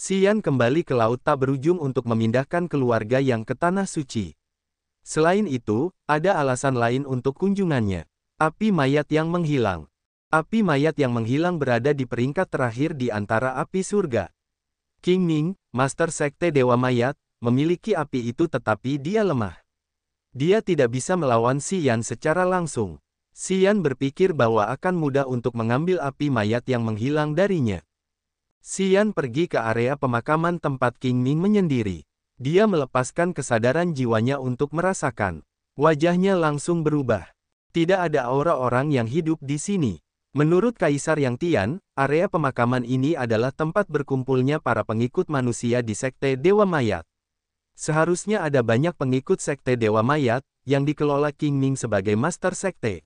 Xian kembali ke laut tak berujung untuk memindahkan keluarga yang ke Tanah Suci. Selain itu, ada alasan lain untuk kunjungannya. Api mayat yang menghilang. Api mayat yang menghilang berada di peringkat terakhir di antara api surga. King Ming, Master Sekte Dewa Mayat, memiliki api itu tetapi dia lemah. Dia tidak bisa melawan Xian secara langsung. Xian berpikir bahwa akan mudah untuk mengambil api mayat yang menghilang darinya. Xian pergi ke area pemakaman tempat King Ming menyendiri. Dia melepaskan kesadaran jiwanya untuk merasakan. Wajahnya langsung berubah. Tidak ada aura orang yang hidup di sini. Menurut Kaisar Yang Tian, area pemakaman ini adalah tempat berkumpulnya para pengikut manusia di Sekte Dewa Mayat. Seharusnya ada banyak pengikut Sekte Dewa Mayat, yang dikelola King Ming sebagai Master Sekte.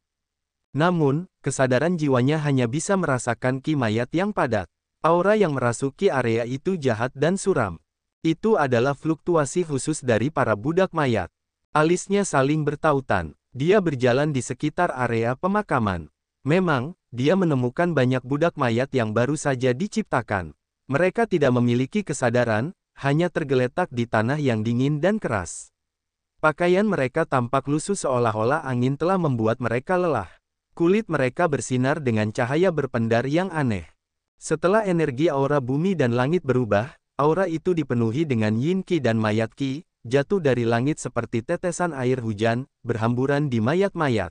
Namun, kesadaran jiwanya hanya bisa merasakan ki mayat yang padat. Aura yang merasuki area itu jahat dan suram. Itu adalah fluktuasi khusus dari para budak mayat. Alisnya saling bertautan. Dia berjalan di sekitar area pemakaman. Memang, dia menemukan banyak budak mayat yang baru saja diciptakan. Mereka tidak memiliki kesadaran, hanya tergeletak di tanah yang dingin dan keras. Pakaian mereka tampak lusuh seolah-olah angin telah membuat mereka lelah. Kulit mereka bersinar dengan cahaya berpendar yang aneh. Setelah energi aura bumi dan langit berubah, aura itu dipenuhi dengan yin qi dan mayat qi, jatuh dari langit seperti tetesan air hujan, berhamburan di mayat-mayat.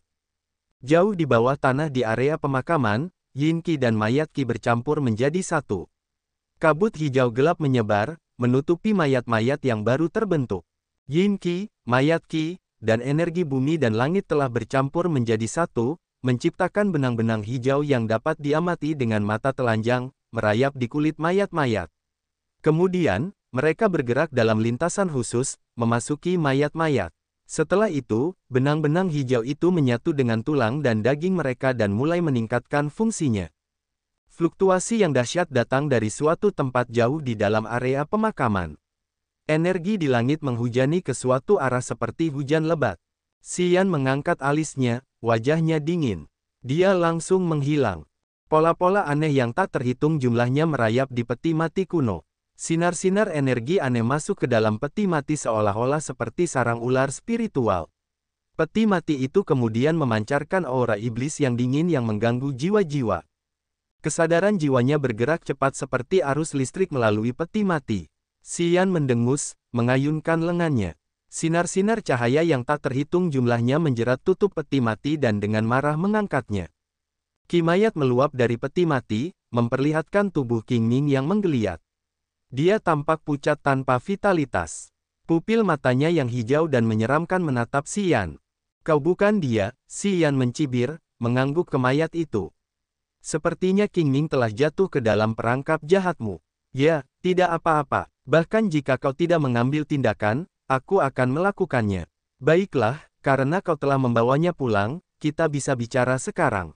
Jauh di bawah tanah di area pemakaman, yin qi dan mayat qi bercampur menjadi satu. Kabut hijau gelap menyebar, menutupi mayat-mayat yang baru terbentuk. Yin qi, mayat qi, dan energi bumi dan langit telah bercampur menjadi satu, menciptakan benang-benang hijau yang dapat diamati dengan mata telanjang, merayap di kulit mayat-mayat. Kemudian, mereka bergerak dalam lintasan khusus, memasuki mayat-mayat. Setelah itu, benang-benang hijau itu menyatu dengan tulang dan daging mereka dan mulai meningkatkan fungsinya. Fluktuasi yang dahsyat datang dari suatu tempat jauh di dalam area pemakaman. Energi di langit menghujani ke suatu arah seperti hujan lebat. Xian mengangkat alisnya, wajahnya dingin. Dia langsung menghilang. Pola-pola aneh yang tak terhitung jumlahnya merayap di peti mati kuno. Sinar-sinar energi aneh masuk ke dalam peti mati seolah-olah seperti sarang ular spiritual. Peti mati itu kemudian memancarkan aura iblis yang dingin yang mengganggu jiwa-jiwa. Kesadaran jiwanya bergerak cepat seperti arus listrik melalui peti mati. Xian mendengus, mengayunkan lengannya. Sinar-sinar cahaya yang tak terhitung jumlahnya menjerat tutup peti mati dan dengan marah mengangkatnya. Ki mayat meluap dari peti mati, memperlihatkan tubuh King Ming yang menggeliat. Dia tampak pucat tanpa vitalitas. Pupil matanya yang hijau dan menyeramkan menatap Xian. "Kau bukan dia," Xian mencibir, mengangguk ke mayat itu. "Sepertinya King Ming telah jatuh ke dalam perangkap jahatmu." "Ya, tidak apa-apa. Bahkan jika kau tidak mengambil tindakan, aku akan melakukannya." "Baiklah, karena kau telah membawanya pulang, kita bisa bicara sekarang."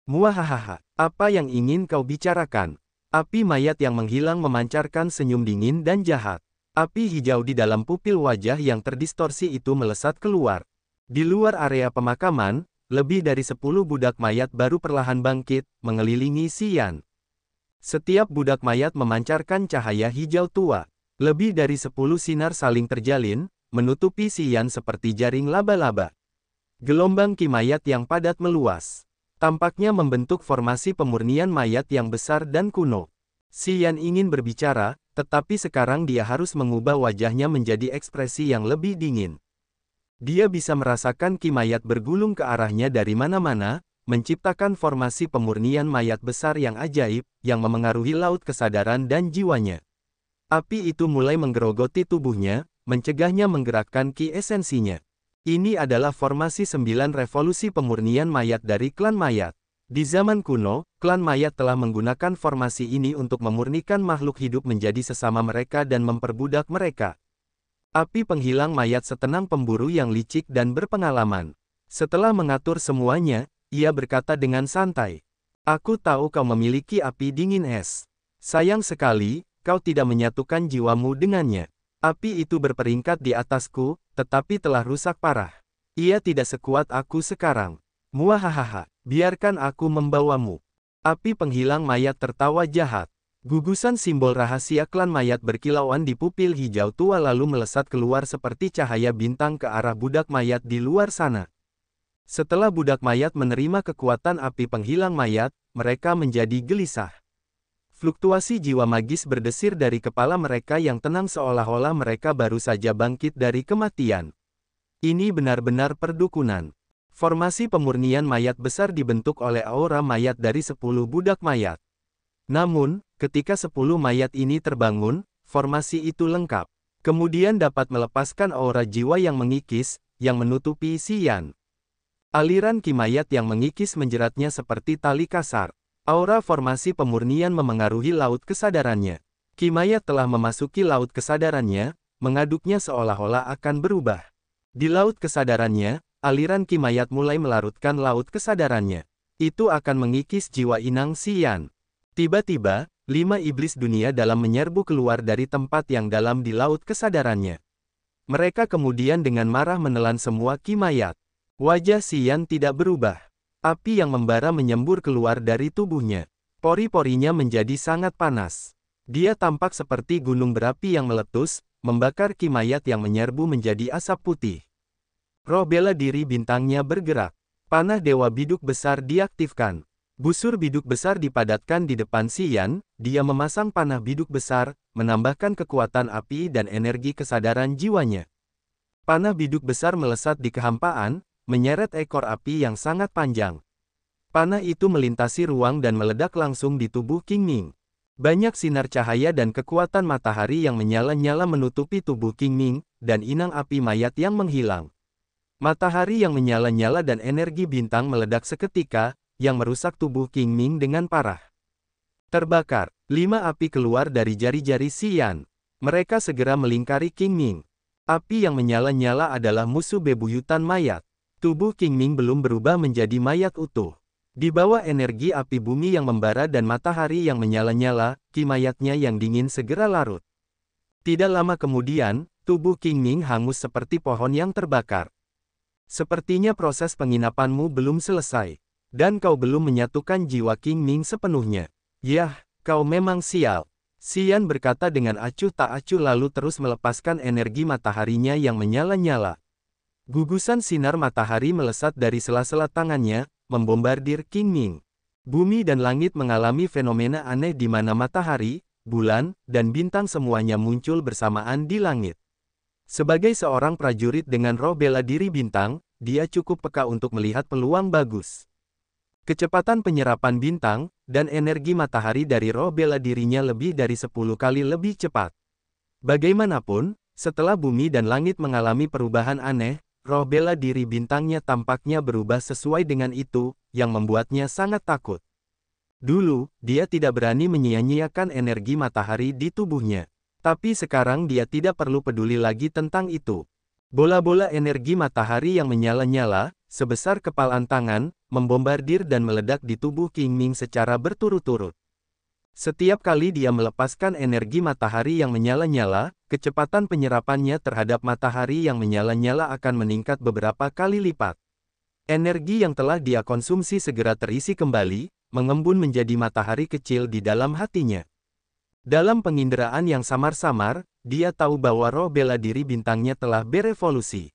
"Muahahaha, apa yang ingin kau bicarakan?" Api mayat yang menghilang memancarkan senyum dingin dan jahat. Api hijau di dalam pupil wajah yang terdistorsi itu melesat keluar. Di luar area pemakaman, lebih dari 10 budak mayat baru perlahan bangkit, mengelilingi Xian. Setiap budak mayat memancarkan cahaya hijau tua. Lebih dari 10 sinar saling terjalin, menutupi Xian seperti jaring laba-laba. Gelombang ki mayat yang padat meluas. Tampaknya membentuk formasi pemurnian mayat yang besar dan kuno. Xian ingin berbicara, tetapi sekarang dia harus mengubah wajahnya menjadi ekspresi yang lebih dingin. Dia bisa merasakan ki mayat bergulung ke arahnya dari mana-mana, menciptakan formasi pemurnian mayat besar yang ajaib, yang memengaruhi laut kesadaran dan jiwanya. Api itu mulai menggerogoti tubuhnya, mencegahnya menggerakkan ki esensinya. Ini adalah formasi 9 revolusi pemurnian mayat dari klan mayat. Di zaman kuno, klan mayat telah menggunakan formasi ini untuk memurnikan makhluk hidup menjadi sesama mereka dan memperbudak mereka. Api penghilang mayat setenang pemburu yang licik dan berpengalaman. Setelah mengatur semuanya, ia berkata dengan santai. "Aku tahu kau memiliki api dingin es. Sayang sekali, kau tidak menyatukan jiwamu dengannya. Api itu berperingkat di atasku, tetapi telah rusak parah. Ia tidak sekuat aku sekarang. Muahahaha, biarkan aku membawamu." Api penghilang mayat tertawa jahat. Gugusan simbol rahasia klan mayat berkilauan di pupil hijau tua lalu melesat keluar seperti cahaya bintang ke arah budak mayat di luar sana. Setelah budak mayat menerima kekuatan api penghilang mayat, mereka menjadi gelisah. Fluktuasi jiwa magis berdesir dari kepala mereka yang tenang seolah-olah mereka baru saja bangkit dari kematian. Ini benar-benar perdukunan. Formasi pemurnian mayat besar dibentuk oleh aura mayat dari 10 budak mayat. Namun, ketika 10 mayat ini terbangun, formasi itu lengkap. Kemudian dapat melepaskan aura jiwa yang mengikis, yang menutupi Xian. Aliran ki mayat yang mengikis menjeratnya seperti tali kasar. Aura formasi pemurnian memengaruhi laut kesadarannya. Ki mayat telah memasuki laut kesadarannya, mengaduknya seolah-olah akan berubah. Di laut kesadarannya, aliran ki mayat mulai melarutkan laut kesadarannya. Itu akan mengikis jiwa inang Xian. Tiba-tiba, 5 iblis dunia dalam menyerbu keluar dari tempat yang dalam di laut kesadarannya. Mereka kemudian dengan marah menelan semua ki mayat. Wajah Xian tidak berubah. Api yang membara menyembur keluar dari tubuhnya. Pori-porinya menjadi sangat panas. Dia tampak seperti gunung berapi yang meletus, membakar ki mayat yang menyerbu menjadi asap putih. Roh bela diri bintangnya bergerak. Panah Dewa Biduk Besar diaktifkan. Busur biduk besar dipadatkan di depan Xian, dia memasang panah biduk besar, menambahkan kekuatan api dan energi kesadaran jiwanya. Panah biduk besar melesat di kehampaan, menyeret ekor api yang sangat panjang. Panah itu melintasi ruang dan meledak langsung di tubuh King Ming. Banyak sinar cahaya dan kekuatan matahari yang menyala-nyala menutupi tubuh King Ming, dan inang api mayat yang menghilang. Matahari yang menyala-nyala dan energi bintang meledak seketika, yang merusak tubuh King Ming dengan parah. Terbakar, 5 api keluar dari jari-jari Xian. Mereka segera melingkari King Ming. Api yang menyala-nyala adalah musuh bebuyutan mayat. Tubuh King Ming belum berubah menjadi mayat utuh. Di bawah energi api bumi yang membara dan matahari yang menyala-nyala, ki mayatnya yang dingin segera larut. Tidak lama kemudian, tubuh King Ming hangus seperti pohon yang terbakar. Sepertinya proses penginapanmu belum selesai. Dan kau belum menyatukan jiwa King Ming sepenuhnya. Yah, kau memang sial. Xian berkata dengan acuh tak acuh lalu terus melepaskan energi mataharinya yang menyala-nyala. Gugusan sinar matahari melesat dari sela-sela tangannya, membombardir King Ming. Bumi dan langit mengalami fenomena aneh di mana matahari, bulan, dan bintang semuanya muncul bersamaan di langit. Sebagai seorang prajurit dengan roh bela diri bintang, dia cukup peka untuk melihat peluang bagus. Kecepatan penyerapan bintang, dan energi matahari dari roh bela dirinya lebih dari 10 kali lebih cepat. Bagaimanapun, setelah bumi dan langit mengalami perubahan aneh, roh bela diri bintangnya tampaknya berubah sesuai dengan itu, yang membuatnya sangat takut. Dulu, dia tidak berani menyia-nyiakan energi matahari di tubuhnya. Tapi sekarang dia tidak perlu peduli lagi tentang itu. Bola-bola energi matahari yang menyala-nyala, sebesar kepalan tangan, membombardir dan meledak di tubuh King Ming secara berturut-turut. Setiap kali dia melepaskan energi matahari yang menyala-nyala, kecepatan penyerapannya terhadap matahari yang menyala-nyala akan meningkat beberapa kali lipat. Energi yang telah dia konsumsi segera terisi kembali, mengembun menjadi matahari kecil di dalam hatinya. Dalam penginderaan yang samar-samar, dia tahu bahwa roh bela diri bintangnya telah berevolusi.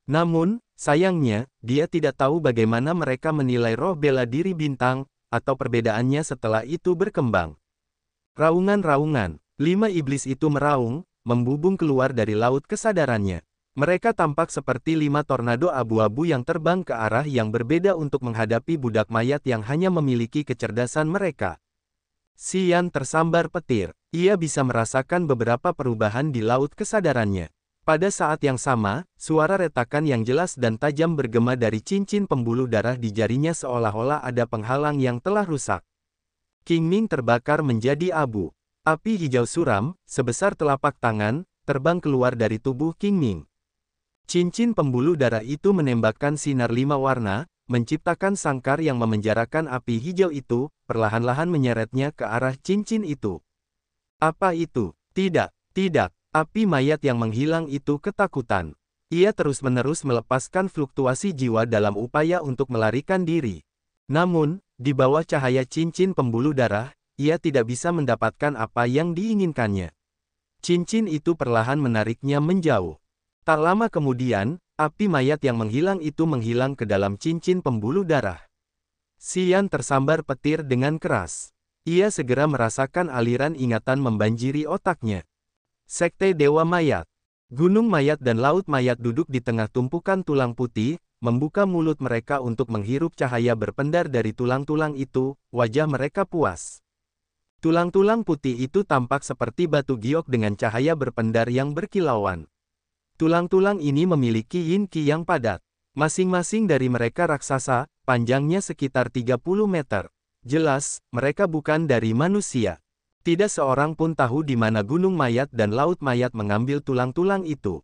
Namun, sayangnya, dia tidak tahu bagaimana mereka menilai roh bela diri bintang, atau perbedaannya setelah itu berkembang. Raungan-raungan, 5 iblis itu meraung, membubung keluar dari laut kesadarannya. Mereka tampak seperti 5 tornado abu-abu yang terbang ke arah yang berbeda untuk menghadapi budak mayat yang hanya memiliki kecerdasan mereka. Xian tersambar petir. Ia bisa merasakan beberapa perubahan di laut kesadarannya. Pada saat yang sama, suara retakan yang jelas dan tajam bergema dari cincin pembuluh darah di jarinya seolah-olah ada penghalang yang telah rusak. King Ming terbakar menjadi abu. Api hijau suram, sebesar telapak tangan, terbang keluar dari tubuh King Ming. Cincin pembuluh darah itu menembakkan sinar 5 warna, menciptakan sangkar yang memenjarakan api hijau itu, perlahan-lahan menyeretnya ke arah cincin itu. Apa itu? Tidak, tidak. Api mayat yang menghilang itu ketakutan. Ia terus-menerus melepaskan fluktuasi jiwa dalam upaya untuk melarikan diri. Namun, di bawah cahaya cincin pembuluh darah, ia tidak bisa mendapatkan apa yang diinginkannya. Cincin itu perlahan menariknya menjauh. Tak lama kemudian, api mayat yang menghilang itu menghilang ke dalam cincin pembuluh darah. Xian tersambar petir dengan keras. Ia segera merasakan aliran ingatan membanjiri otaknya. Sekte Dewa Mayat. Gunung Mayat dan Laut Mayat duduk di tengah tumpukan tulang putih, membuka mulut mereka untuk menghirup cahaya berpendar dari tulang-tulang itu, wajah mereka puas. Tulang-tulang putih itu tampak seperti batu giok dengan cahaya berpendar yang berkilauan. Tulang-tulang ini memiliki yin qi yang padat. Masing-masing dari mereka raksasa, panjangnya sekitar 30 meter. Jelas, mereka bukan dari manusia. Tidak seorang pun tahu di mana Gunung Mayat dan Laut Mayat mengambil tulang-tulang itu.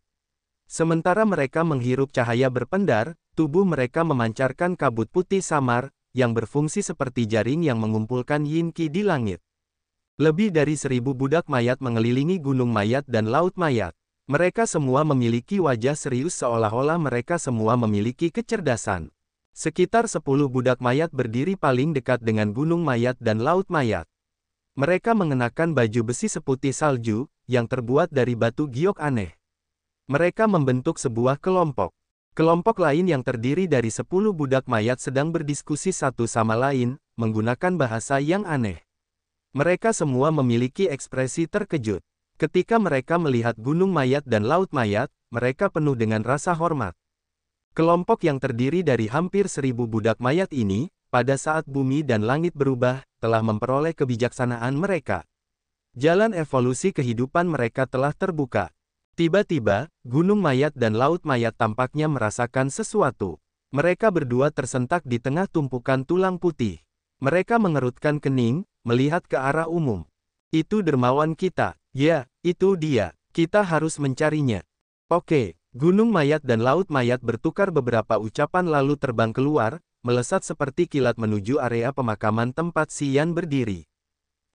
Sementara mereka menghirup cahaya berpendar, tubuh mereka memancarkan kabut putih samar, yang berfungsi seperti jaring yang mengumpulkan yin qi di langit. Lebih dari 1000 budak mayat mengelilingi Gunung Mayat dan Laut Mayat. Mereka semua memiliki wajah serius seolah-olah mereka semua memiliki kecerdasan. Sekitar 10 budak mayat berdiri paling dekat dengan Gunung Mayat dan Laut Mayat. Mereka mengenakan baju besi seputih salju, yang terbuat dari batu giok aneh. Mereka membentuk sebuah kelompok. Kelompok lain yang terdiri dari 10 budak mayat sedang berdiskusi satu sama lain, menggunakan bahasa yang aneh. Mereka semua memiliki ekspresi terkejut. Ketika mereka melihat Gunung Mayat dan Laut Mayat, mereka penuh dengan rasa hormat. Kelompok yang terdiri dari hampir 1000 budak mayat ini, pada saat bumi dan langit berubah, telah memperoleh kebijaksanaan mereka. Jalan evolusi kehidupan mereka telah terbuka. Tiba-tiba, Gunung Mayat dan Laut Mayat tampaknya merasakan sesuatu. Mereka berdua tersentak di tengah tumpukan tulang putih. Mereka mengerutkan kening, melihat ke arah umum. Itu dermawan kita. Ya, itu dia. Kita harus mencarinya. Oke, Gunung Mayat dan Laut Mayat bertukar beberapa ucapan lalu terbang keluar, melesat seperti kilat menuju area pemakaman tempat Xian berdiri.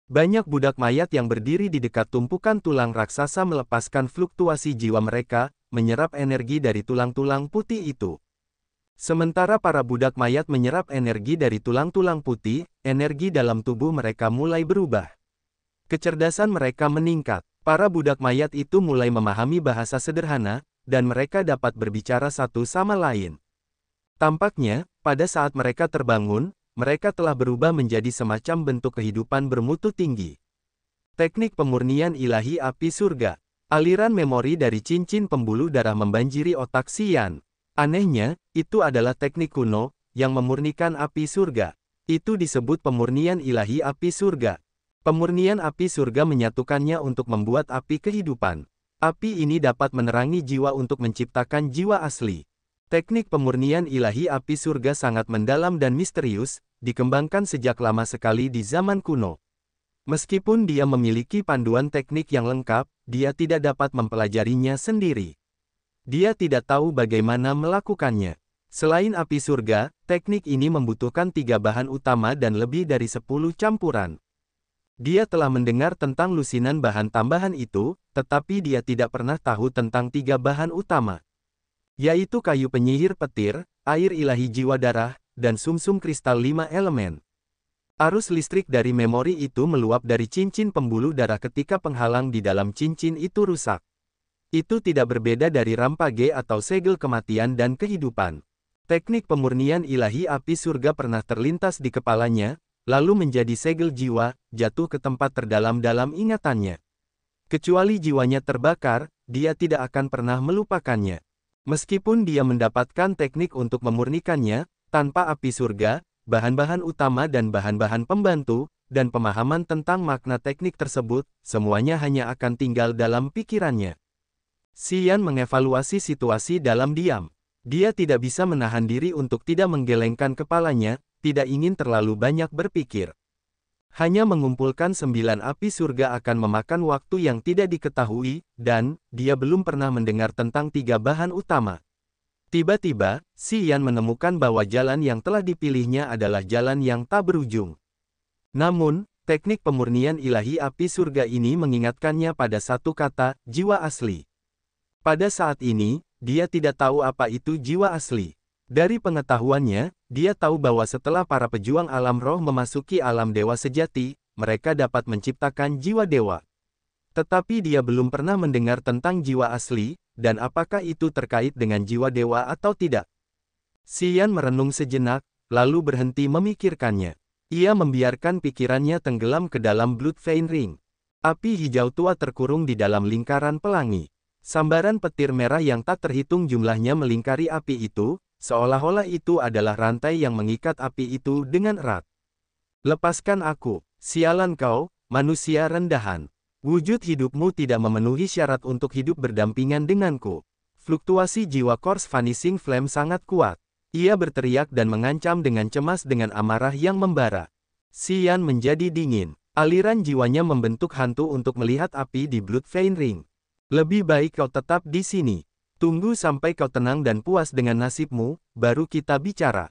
Banyak budak mayat yang berdiri di dekat tumpukan tulang raksasa melepaskan fluktuasi jiwa mereka, menyerap energi dari tulang-tulang putih itu. Sementara para budak mayat menyerap energi dari tulang-tulang putih, energi dalam tubuh mereka mulai berubah. Kecerdasan mereka meningkat. Para budak mayat itu mulai memahami bahasa sederhana, dan mereka dapat berbicara satu sama lain. Tampaknya, pada saat mereka terbangun, mereka telah berubah menjadi semacam bentuk kehidupan bermutu tinggi. Teknik pemurnian ilahi api surga. Aliran memori dari cincin pembuluh darah membanjiri otak Xian. Anehnya, itu adalah teknik kuno, yang memurnikan api surga. Itu disebut pemurnian ilahi api surga. Pemurnian api surga menyatukannya untuk membuat api kehidupan. Api ini dapat menerangi jiwa untuk menciptakan jiwa asli. Teknik pemurnian ilahi api surga sangat mendalam dan misterius, dikembangkan sejak lama sekali di zaman kuno. Meskipun dia memiliki panduan teknik yang lengkap, dia tidak dapat mempelajarinya sendiri. Dia tidak tahu bagaimana melakukannya. Selain api surga, teknik ini membutuhkan 3 bahan utama dan lebih dari 10 campuran. Dia telah mendengar tentang lusinan bahan tambahan itu, tetapi dia tidak pernah tahu tentang 3 bahan utama. Yaitu kayu penyihir petir, air ilahi jiwa darah, dan sumsum kristal 5 elemen. Arus listrik dari memori itu meluap dari cincin pembuluh darah ketika penghalang di dalam cincin itu rusak. Itu tidak berbeda dari rampage atau segel kematian dan kehidupan. Teknik pemurnian ilahi api surga pernah terlintas di kepalanya, lalu menjadi segel jiwa, jatuh ke tempat terdalam dalam ingatannya. Kecuali jiwanya terbakar, dia tidak akan pernah melupakannya. Meskipun dia mendapatkan teknik untuk memurnikannya, tanpa api surga, bahan-bahan utama dan bahan-bahan pembantu, dan pemahaman tentang makna teknik tersebut, semuanya hanya akan tinggal dalam pikirannya. Xian mengevaluasi situasi dalam diam. Dia tidak bisa menahan diri untuk tidak menggelengkan kepalanya, tidak ingin terlalu banyak berpikir. Hanya mengumpulkan 9 api surga akan memakan waktu yang tidak diketahui, dan dia belum pernah mendengar tentang 3 bahan utama. Tiba-tiba, Xian menemukan bahwa jalan yang telah dipilihnya adalah jalan yang tak berujung. Namun, teknik pemurnian ilahi api surga ini mengingatkannya pada satu kata, jiwa asli. Pada saat ini, dia tidak tahu apa itu jiwa asli. Dari pengetahuannya, dia tahu bahwa setelah para pejuang alam roh memasuki alam dewa sejati, mereka dapat menciptakan jiwa dewa. Tetapi dia belum pernah mendengar tentang jiwa asli, dan apakah itu terkait dengan jiwa dewa atau tidak. Xian merenung sejenak, lalu berhenti memikirkannya. Ia membiarkan pikirannya tenggelam ke dalam Blood Vein Ring. Api hijau tua terkurung di dalam lingkaran pelangi. Sambaran petir merah yang tak terhitung jumlahnya melingkari api itu, seolah-olah itu adalah rantai yang mengikat api itu dengan erat. Lepaskan aku, sialan kau, manusia rendahan. Wujud hidupmu tidak memenuhi syarat untuk hidup berdampingan denganku. Fluktuasi jiwa Course Vanishing Flame sangat kuat. Ia berteriak dan mengancam dengan cemas dengan amarah yang membara. Xian menjadi dingin. Aliran jiwanya membentuk hantu untuk melihat api di Blood Vein Ring. Lebih baik kau tetap di sini. Tunggu sampai kau tenang dan puas dengan nasibmu, baru kita bicara.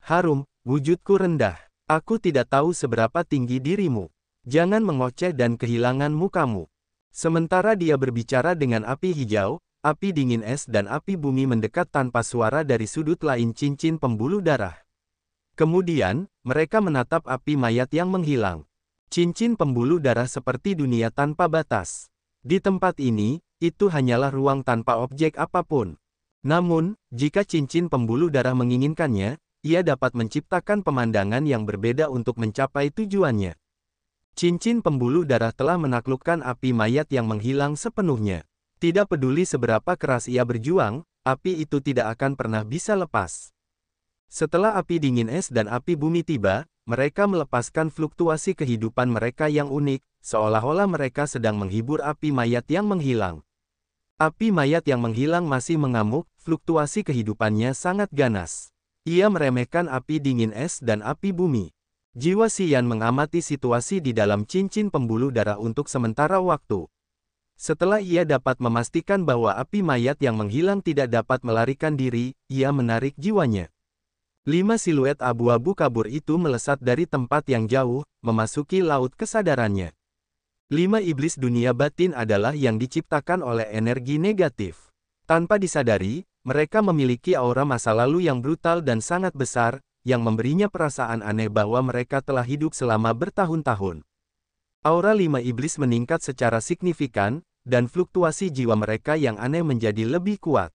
Harum, wujudku rendah. Aku tidak tahu seberapa tinggi dirimu. Jangan mengoceh dan kehilangan mukamu. Sementara dia berbicara dengan api hijau, api dingin es dan api bumi mendekat tanpa suara dari sudut lain cincin pembuluh darah. Kemudian, mereka menatap api mayat yang menghilang. Cincin pembuluh darah seperti dunia tanpa batas. Di tempat ini, itu hanyalah ruang tanpa objek apapun. Namun, jika cincin pembuluh darah menginginkannya, ia dapat menciptakan pemandangan yang berbeda untuk mencapai tujuannya. Cincin pembuluh darah telah menaklukkan api mayat yang menghilang sepenuhnya. Tidak peduli seberapa keras ia berjuang, api itu tidak akan pernah bisa lepas. Setelah api dingin es dan api bumi tiba, mereka melepaskan fluktuasi kehidupan mereka yang unik, seolah-olah mereka sedang menghibur api mayat yang menghilang. Api mayat yang menghilang masih mengamuk, fluktuasi kehidupannya sangat ganas. Ia meremehkan api dingin es dan api bumi. Jiwa Xian mengamati situasi di dalam cincin pembuluh darah untuk sementara waktu. Setelah ia dapat memastikan bahwa api mayat yang menghilang tidak dapat melarikan diri, ia menarik jiwanya. 5 siluet abu-abu kabur itu melesat dari tempat yang jauh, memasuki laut kesadarannya. 5 iblis dunia batin adalah yang diciptakan oleh energi negatif. Tanpa disadari, mereka memiliki aura masa lalu yang brutal dan sangat besar, yang memberinya perasaan aneh bahwa mereka telah hidup selama bertahun-tahun. Aura 5 iblis meningkat secara signifikan, dan fluktuasi jiwa mereka yang aneh menjadi lebih kuat.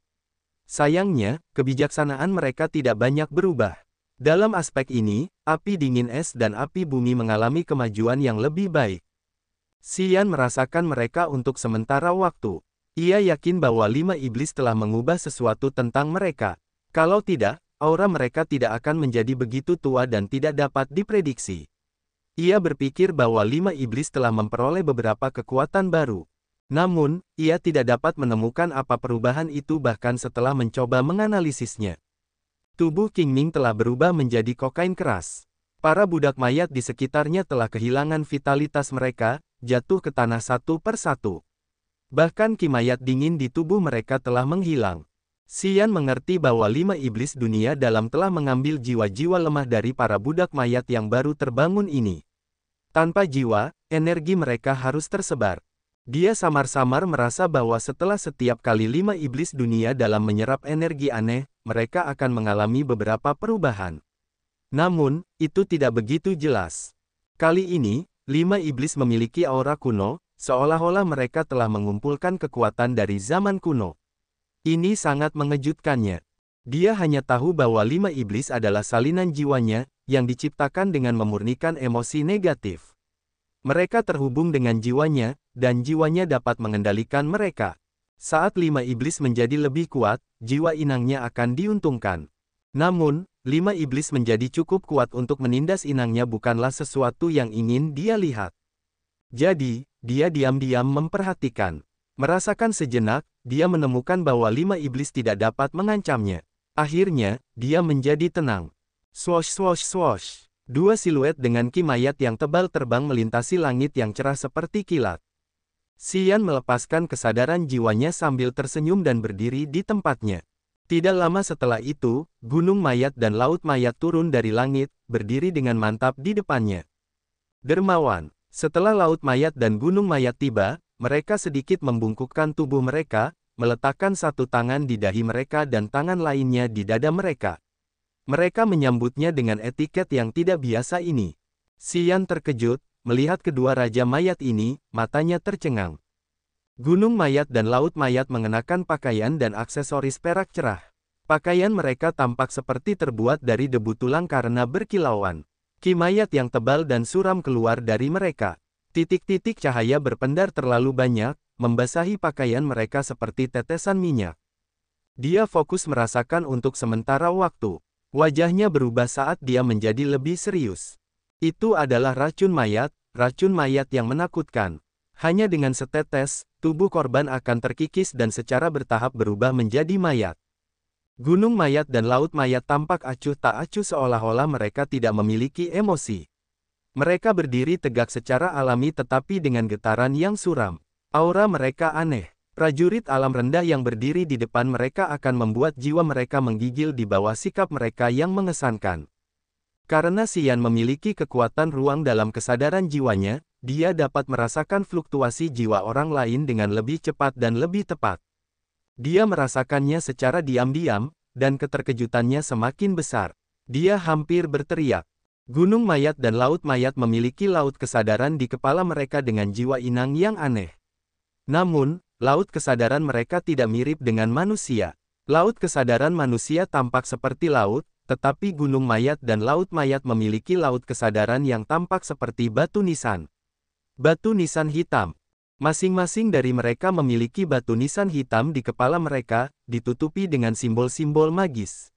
Sayangnya, kebijaksanaan mereka tidak banyak berubah. Dalam aspek ini, api dingin es dan api bumi mengalami kemajuan yang lebih baik. Xian merasakan mereka untuk sementara waktu. Ia yakin bahwa 5 iblis telah mengubah sesuatu tentang mereka. Kalau tidak, aura mereka tidak akan menjadi begitu tua dan tidak dapat diprediksi. Ia berpikir bahwa 5 iblis telah memperoleh beberapa kekuatan baru. Namun, ia tidak dapat menemukan apa perubahan itu bahkan setelah mencoba menganalisisnya. Tubuh King Ming telah berubah menjadi kokain keras. Para budak mayat di sekitarnya telah kehilangan vitalitas mereka, jatuh ke tanah satu per satu. Bahkan ki mayat dingin di tubuh mereka telah menghilang. Xian mengerti bahwa 5 iblis dunia dalam telah mengambil jiwa-jiwa lemah dari para budak mayat yang baru terbangun ini. Tanpa jiwa, energi mereka harus tersebar. Dia samar-samar merasa bahwa setelah setiap kali 5 iblis dunia dalam menyerap energi aneh, mereka akan mengalami beberapa perubahan. Namun, itu tidak begitu jelas. Kali ini, 5 iblis memiliki aura kuno, seolah-olah mereka telah mengumpulkan kekuatan dari zaman kuno. Ini sangat mengejutkannya. Dia hanya tahu bahwa 5 iblis adalah salinan jiwanya, yang diciptakan dengan memurnikan emosi negatif. Mereka terhubung dengan jiwanya, dan jiwanya dapat mengendalikan mereka. Saat 5 iblis menjadi lebih kuat, jiwa inangnya akan diuntungkan. Namun, 5 iblis menjadi cukup kuat untuk menindas inangnya bukanlah sesuatu yang ingin dia lihat. Jadi, dia diam-diam memperhatikan. Merasakan sejenak, dia menemukan bahwa 5 iblis tidak dapat mengancamnya. Akhirnya, dia menjadi tenang. Swosh swosh swosh. 2 siluet dengan ki mayat yang tebal terbang melintasi langit yang cerah seperti kilat. Xian melepaskan kesadaran jiwanya sambil tersenyum dan berdiri di tempatnya. Tidak lama setelah itu, gunung mayat dan laut mayat turun dari langit, berdiri dengan mantap di depannya. Dermawan. Setelah laut mayat dan gunung mayat tiba, mereka sedikit membungkukkan tubuh mereka, meletakkan satu tangan di dahi mereka dan tangan lainnya di dada mereka. Mereka menyambutnya dengan etiket yang tidak biasa ini. Xian terkejut, melihat kedua Raja Mayat ini, matanya tercengang. Gunung Mayat dan Laut Mayat mengenakan pakaian dan aksesoris perak cerah. Pakaian mereka tampak seperti terbuat dari debu tulang karena berkilauan. Ki mayat yang tebal dan suram keluar dari mereka. Titik-titik cahaya berpendar terlalu banyak, membasahi pakaian mereka seperti tetesan minyak. Dia fokus merasakan untuk sementara waktu. Wajahnya berubah saat dia menjadi lebih serius. Itu adalah racun mayat yang menakutkan. Hanya dengan setetes, tubuh korban akan terkikis dan secara bertahap berubah menjadi mayat. Gunung Mayat dan Laut Mayat tampak acuh tak acuh seolah-olah mereka tidak memiliki emosi. Mereka berdiri tegak secara alami tetapi dengan getaran yang suram. Aura mereka aneh. Prajurit alam rendah yang berdiri di depan mereka akan membuat jiwa mereka menggigil di bawah sikap mereka yang mengesankan. Karena Xian memiliki kekuatan ruang dalam kesadaran jiwanya, dia dapat merasakan fluktuasi jiwa orang lain dengan lebih cepat dan lebih tepat. Dia merasakannya secara diam-diam, dan keterkejutannya semakin besar. Dia hampir berteriak. Gunung Mayat dan Laut Mayat memiliki laut kesadaran di kepala mereka dengan jiwa inang yang aneh. Namun, laut kesadaran mereka tidak mirip dengan manusia. Laut kesadaran manusia tampak seperti laut, tetapi Gunung Mayat dan Laut Mayat memiliki laut kesadaran yang tampak seperti batu nisan. Batu nisan hitam. Masing-masing dari mereka memiliki batu nisan hitam di kepala mereka, ditutupi dengan simbol-simbol magis.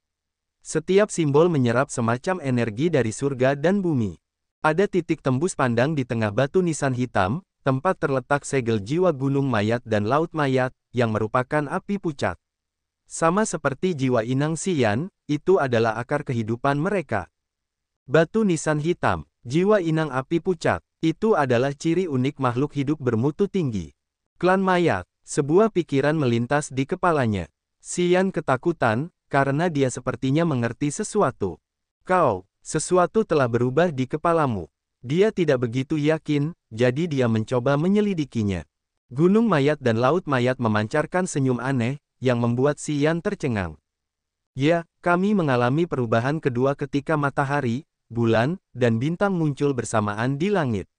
Setiap simbol menyerap semacam energi dari surga dan bumi. Ada titik tembus pandang di tengah batu nisan hitam, tempat terletak segel jiwa Gunung Mayat dan Laut Mayat, yang merupakan api pucat. Sama seperti jiwa inang Xian, itu adalah akar kehidupan mereka. Batu nisan hitam, jiwa inang api pucat. Itu adalah ciri unik makhluk hidup bermutu tinggi. Klan Mayat, sebuah pikiran melintas di kepalanya. Xian ketakutan, karena dia sepertinya mengerti sesuatu. Sesuatu telah berubah di kepalamu. Dia tidak begitu yakin, jadi dia mencoba menyelidikinya. Gunung Mayat dan Laut Mayat memancarkan senyum aneh, yang membuat Xian tercengang. Ya, kami mengalami perubahan kedua ketika matahari, bulan, dan bintang muncul bersamaan di langit.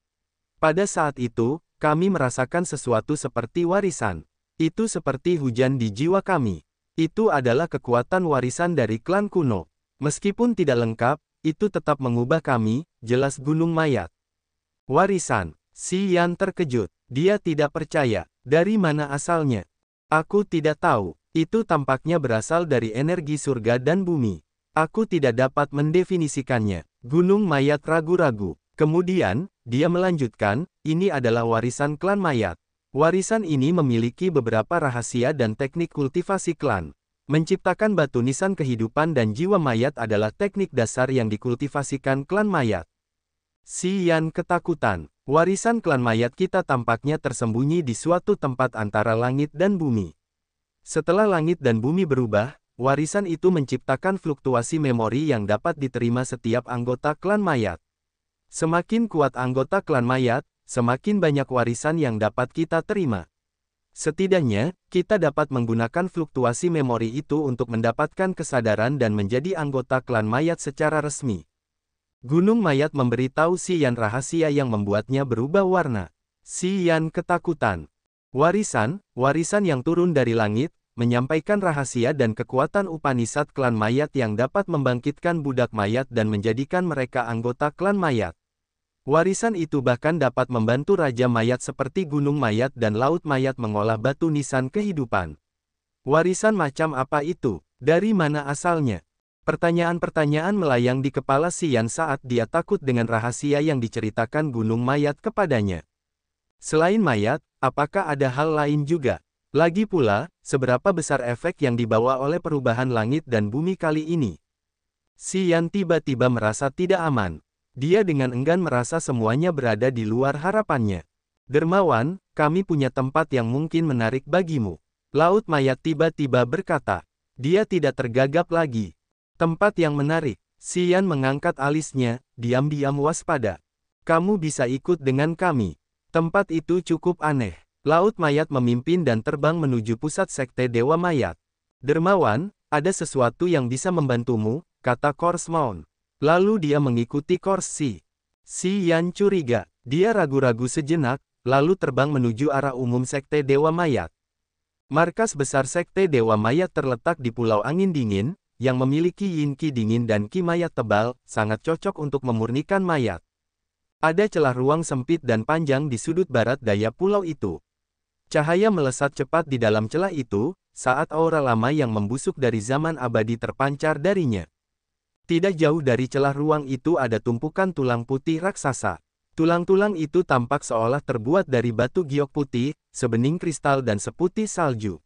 Pada saat itu, kami merasakan sesuatu seperti warisan. Itu seperti hujan di jiwa kami. Itu adalah kekuatan warisan dari klan kuno. Meskipun tidak lengkap, itu tetap mengubah kami, jelas Gunung Mayat. Warisan. Xian terkejut. Dia tidak percaya. Dari mana asalnya? Aku tidak tahu. Itu tampaknya berasal dari energi surga dan bumi. Aku tidak dapat mendefinisikannya. Gunung Mayat ragu-ragu. Kemudian, dia melanjutkan, ini adalah warisan klan Mayat. Warisan ini memiliki beberapa rahasia dan teknik kultivasi klan. Menciptakan batu nisan kehidupan dan jiwa mayat adalah teknik dasar yang dikultivasikan klan Mayat. Xian ketakutan. Warisan klan Mayat kita tampaknya tersembunyi di suatu tempat antara langit dan bumi. Setelah langit dan bumi berubah, warisan itu menciptakan fluktuasi memori yang dapat diterima setiap anggota klan Mayat. Semakin kuat anggota klan Mayat, semakin banyak warisan yang dapat kita terima. Setidaknya, kita dapat menggunakan fluktuasi memori itu untuk mendapatkan kesadaran dan menjadi anggota klan Mayat secara resmi. Gunung Mayat memberitahu Xian rahasia yang membuatnya berubah warna. Xian ketakutan. Warisan yang turun dari langit, menyampaikan rahasia dan kekuatan Upanishad klan Mayat yang dapat membangkitkan budak mayat dan menjadikan mereka anggota klan Mayat. Warisan itu bahkan dapat membantu Raja Mayat seperti Gunung Mayat dan Laut Mayat mengolah batu nisan kehidupan. Warisan macam apa itu? Dari mana asalnya? Pertanyaan-pertanyaan melayang di kepala Xian saat dia takut dengan rahasia yang diceritakan Gunung Mayat kepadanya. Selain mayat, apakah ada hal lain juga? Lagi pula, seberapa besar efek yang dibawa oleh perubahan langit dan bumi kali ini? Xian tiba-tiba merasa tidak aman. Dia dengan enggan merasa semuanya berada di luar harapannya. Dermawan, kami punya tempat yang mungkin menarik bagimu. Laut Mayat tiba-tiba berkata. Dia tidak tergagap lagi. Tempat yang menarik. Xian mengangkat alisnya, diam-diam waspada. Kamu bisa ikut dengan kami. Tempat itu cukup aneh. Laut Mayat memimpin dan terbang menuju pusat sekte Dewa Mayat. Dermawan, ada sesuatu yang bisa membantumu, kata Korsmon. Lalu dia mengikuti Korsi. Si Yan curiga. Dia ragu-ragu sejenak, lalu terbang menuju arah umum Sekte Dewa Mayat. Markas besar Sekte Dewa Mayat terletak di Pulau Angin Dingin, yang memiliki yin qi dingin dan qi mayat tebal, sangat cocok untuk memurnikan mayat. Ada celah ruang sempit dan panjang di sudut barat daya pulau itu. Cahaya melesat cepat di dalam celah itu, saat aura lama yang membusuk dari zaman abadi terpancar darinya. Tidak jauh dari celah ruang itu ada tumpukan tulang putih raksasa. Tulang-tulang itu tampak seolah terbuat dari batu giok putih, sebening kristal dan seputih salju.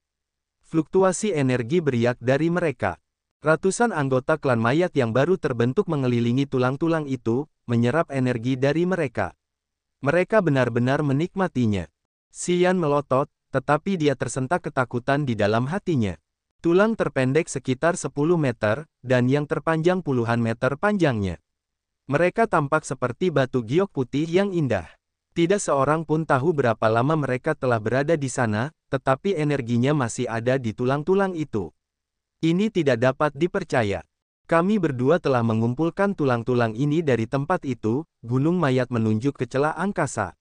Fluktuasi energi beriak dari mereka. Ratusan anggota klan mayat yang baru terbentuk mengelilingi tulang-tulang itu, menyerap energi dari mereka. Mereka benar-benar menikmatinya. Si Yan melotot, tetapi dia tersentak ketakutan di dalam hatinya. Tulang terpendek sekitar 10 meter, dan yang terpanjang puluhan meter panjangnya. Mereka tampak seperti batu giok putih yang indah. Tidak seorang pun tahu berapa lama mereka telah berada di sana, tetapi energinya masih ada di tulang-tulang itu. Ini tidak dapat dipercaya. Kami berdua telah mengumpulkan tulang-tulang ini dari tempat itu, Gunung Mayat menunjuk ke celah angkasa.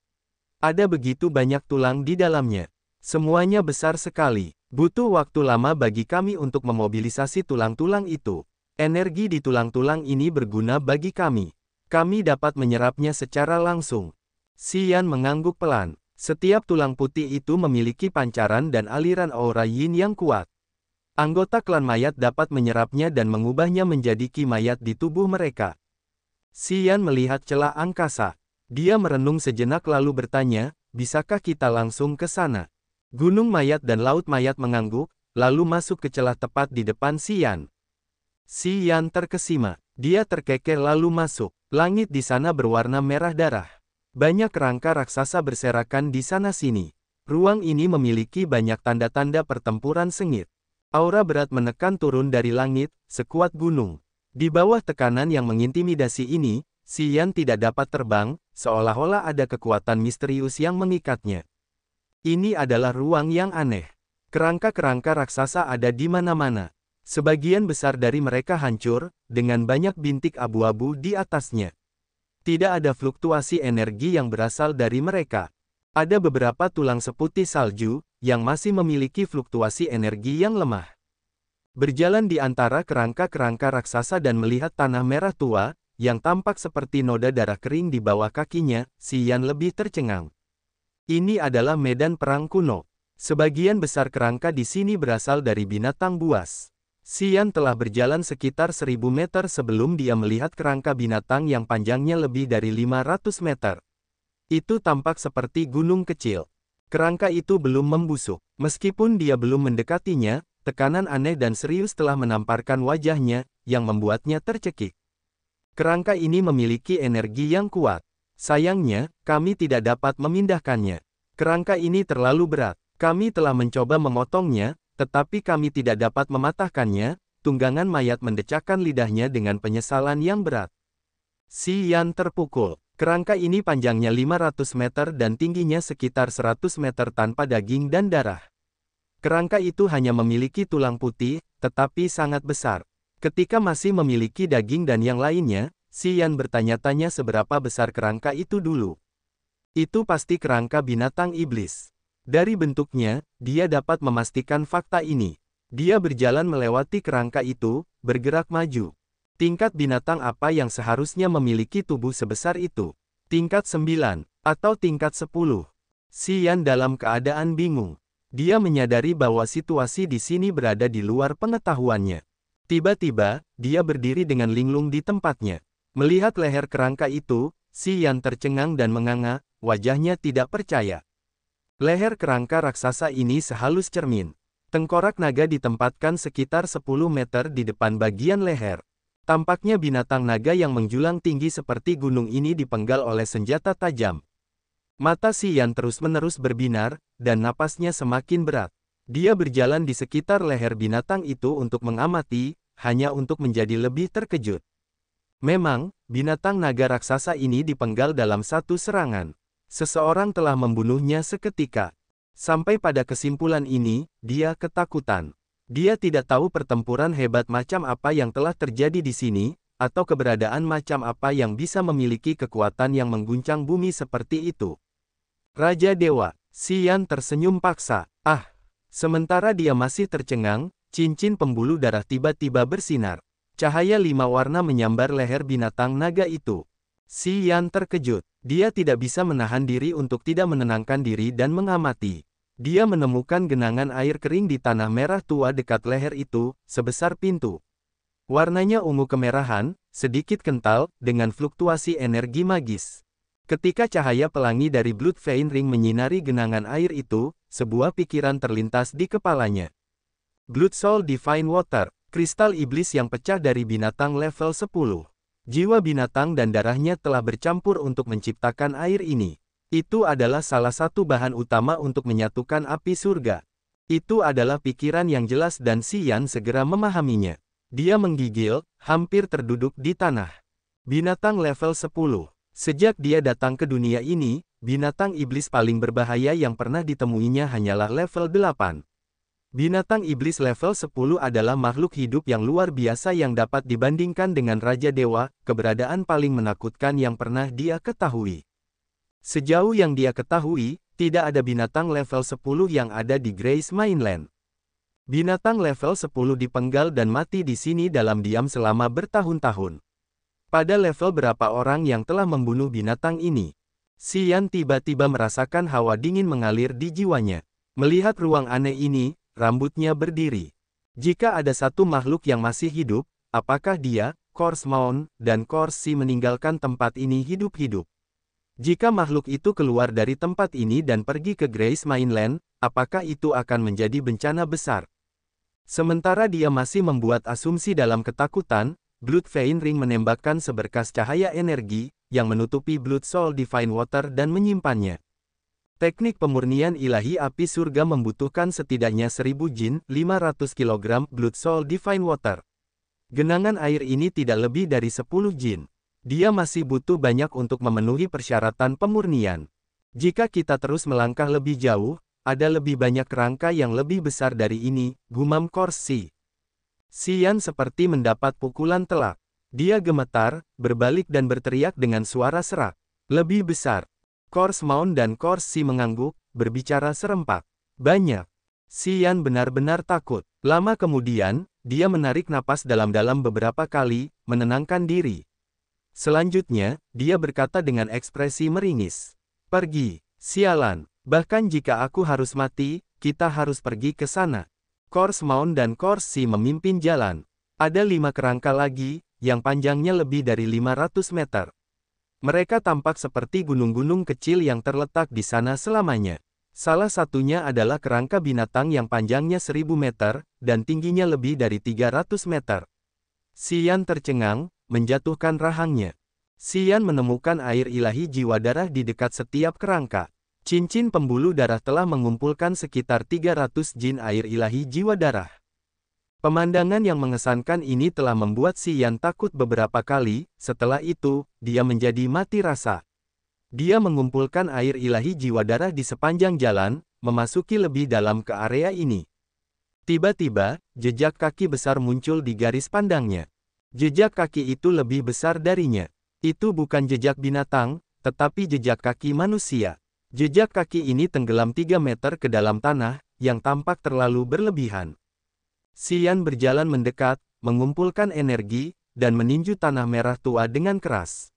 Ada begitu banyak tulang di dalamnya. Semuanya besar sekali. Butuh waktu lama bagi kami untuk memobilisasi tulang-tulang itu. Energi di tulang-tulang ini berguna bagi kami. Kami dapat menyerapnya secara langsung. Si Yan mengangguk pelan. Setiap tulang putih itu memiliki pancaran dan aliran aura yin yang kuat. Anggota klan mayat dapat menyerapnya dan mengubahnya menjadi qi mayat di tubuh mereka. Si Yan melihat celah angkasa. Dia merenung sejenak lalu bertanya, bisakah kita langsung ke sana? Gunung Mayat dan Laut Mayat mengangguk, lalu masuk ke celah tepat di depan Si Yan. Si Yan terkesima. Dia terkeker lalu masuk. Langit di sana berwarna merah darah. Banyak kerangka raksasa berserakan di sana-sini. Ruang ini memiliki banyak tanda-tanda pertempuran sengit. Aura berat menekan turun dari langit, sekuat gunung. Di bawah tekanan yang mengintimidasi ini, Si Yan tidak dapat terbang, seolah-olah ada kekuatan misterius yang mengikatnya. Ini adalah ruang yang aneh. Kerangka-kerangka raksasa ada di mana-mana. Sebagian besar dari mereka hancur, dengan banyak bintik abu-abu di atasnya. Tidak ada fluktuasi energi yang berasal dari mereka. Ada beberapa tulang seputih salju, yang masih memiliki fluktuasi energi yang lemah. Berjalan di antara kerangka-kerangka raksasa dan melihat tanah merah tua, yang tampak seperti noda darah kering di bawah kakinya, Si Yan lebih tercengang. Ini adalah medan perang kuno. Sebagian besar kerangka di sini berasal dari binatang buas. Si Yan telah berjalan sekitar 1000 meter sebelum dia melihat kerangka binatang yang panjangnya lebih dari 500 meter. Itu tampak seperti gunung kecil. Kerangka itu belum membusuk. Meskipun dia belum mendekatinya, tekanan aneh dan serius telah menamparkan wajahnya, yang membuatnya tercekik. Kerangka ini memiliki energi yang kuat. Sayangnya, kami tidak dapat memindahkannya. Kerangka ini terlalu berat. Kami telah mencoba memotongnya, tetapi kami tidak dapat mematahkannya. Tunggangan mayat mendecakkan lidahnya dengan penyesalan yang berat. Si Yan terpukul. Kerangka ini panjangnya 500 meter dan tingginya sekitar 100 meter tanpa daging dan darah. Kerangka itu hanya memiliki tulang putih, tetapi sangat besar. Ketika masih memiliki daging dan yang lainnya, Si Yan bertanya-tanya seberapa besar kerangka itu dulu. Itu pasti kerangka binatang iblis. Dari bentuknya, dia dapat memastikan fakta ini. Dia berjalan melewati kerangka itu, bergerak maju. Tingkat binatang apa yang seharusnya memiliki tubuh sebesar itu? Tingkat 9, atau tingkat 10? Si Yan dalam keadaan bingung. Dia menyadari bahwa situasi di sini berada di luar pengetahuannya. Tiba-tiba, dia berdiri dengan linglung di tempatnya. Melihat leher kerangka itu, Si Yan tercengang dan menganga, wajahnya tidak percaya. Leher kerangka raksasa ini sehalus cermin. Tengkorak naga ditempatkan sekitar 10 meter di depan bagian leher. Tampaknya binatang naga yang menjulang tinggi seperti gunung ini dipenggal oleh senjata tajam. Mata Si Yan terus-menerus berbinar, dan napasnya semakin berat. Dia berjalan di sekitar leher binatang itu untuk mengamati, hanya untuk menjadi lebih terkejut. Memang, binatang naga raksasa ini dipenggal dalam satu serangan. Seseorang telah membunuhnya seketika. Sampai pada kesimpulan ini, dia ketakutan. Dia tidak tahu pertempuran hebat macam apa yang telah terjadi di sini, atau keberadaan macam apa yang bisa memiliki kekuatan yang mengguncang bumi seperti itu. Raja Dewa, Xian tersenyum paksa. Ah! Sementara dia masih tercengang, cincin pembuluh darah tiba-tiba bersinar. Cahaya 5 warna menyambar leher binatang naga itu. Xian terkejut. Dia tidak bisa menahan diri untuk tidak menenangkan diri dan mengamati. Dia menemukan genangan air kering di tanah merah tua dekat leher itu, sebesar pintu. Warnanya ungu kemerahan, sedikit kental, dengan fluktuasi energi magis. Ketika cahaya pelangi dari Blood Vein Ring menyinari genangan air itu, sebuah pikiran terlintas di kepalanya. Blood Soul Divine Water, kristal iblis yang pecah dari binatang level 10. Jiwa binatang dan darahnya telah bercampur untuk menciptakan air ini. Itu adalah salah satu bahan utama untuk menyatukan api surga. Itu adalah pikiran yang jelas dan Xian segera memahaminya. Dia menggigil, hampir terduduk di tanah. Binatang level 10. Sejak dia datang ke dunia ini, binatang iblis paling berbahaya yang pernah ditemuinya hanyalah level 8. Binatang iblis level 10 adalah makhluk hidup yang luar biasa yang dapat dibandingkan dengan Raja Dewa, keberadaan paling menakutkan yang pernah dia ketahui. Sejauh yang dia ketahui, tidak ada binatang level 10 yang ada di Grace Mainland. Binatang level 10 dipenggal dan mati di sini dalam diam selama bertahun-tahun. Pada level berapa orang yang telah membunuh binatang ini? Xian tiba-tiba merasakan hawa dingin mengalir di jiwanya. Melihat ruang aneh ini, rambutnya berdiri. Jika ada satu makhluk yang masih hidup, apakah dia, Corpse Mound, dan Corpse Sea meninggalkan tempat ini hidup-hidup? Jika makhluk itu keluar dari tempat ini dan pergi ke Grace Mainland, apakah itu akan menjadi bencana besar? Sementara dia masih membuat asumsi dalam ketakutan, Blood Vein Ring menembakkan seberkas cahaya energi, yang menutupi Blood Soul Divine Water dan menyimpannya. Teknik pemurnian ilahi api surga membutuhkan setidaknya 1000 jin, 500 kg Blood Soul Divine Water. Genangan air ini tidak lebih dari 10 jin. Dia masih butuh banyak untuk memenuhi persyaratan pemurnian. Jika kita terus melangkah lebih jauh, ada lebih banyak kerangka yang lebih besar dari ini, gumam Corpse Sea. Xian seperti mendapat pukulan telak. Dia gemetar, berbalik dan berteriak dengan suara serak. Lebih besar. Corpse Mound dan Corpse Sea mengangguk, berbicara serempak. Banyak. Xian benar-benar takut. Lama kemudian, dia menarik napas dalam-dalam beberapa kali, menenangkan diri. Selanjutnya, dia berkata dengan ekspresi meringis. Pergi. Sialan. Bahkan jika aku harus mati, kita harus pergi ke sana. Corpse Mound dan Corpse Sea memimpin jalan. Ada 5 kerangka lagi, yang panjangnya lebih dari 500 meter. Mereka tampak seperti gunung-gunung kecil yang terletak di sana selamanya. Salah satunya adalah kerangka binatang yang panjangnya 1000 meter, dan tingginya lebih dari 300 meter. Xian tercengang, menjatuhkan rahangnya. Xian menemukan air ilahi jiwa darah di dekat setiap kerangka. Cincin pembuluh darah telah mengumpulkan sekitar 300 jin air ilahi jiwa darah. Pemandangan yang mengesankan ini telah membuat Xian takut beberapa kali, setelah itu, dia menjadi mati rasa. Dia mengumpulkan air ilahi jiwa darah di sepanjang jalan, memasuki lebih dalam ke area ini. Tiba-tiba, jejak kaki besar muncul di garis pandangnya. Jejak kaki itu lebih besar darinya. Itu bukan jejak binatang, tetapi jejak kaki manusia. Jejak kaki ini tenggelam 3 meter ke dalam tanah, yang tampak terlalu berlebihan. Xian berjalan mendekat, mengumpulkan energi, dan meninju tanah merah tua dengan keras.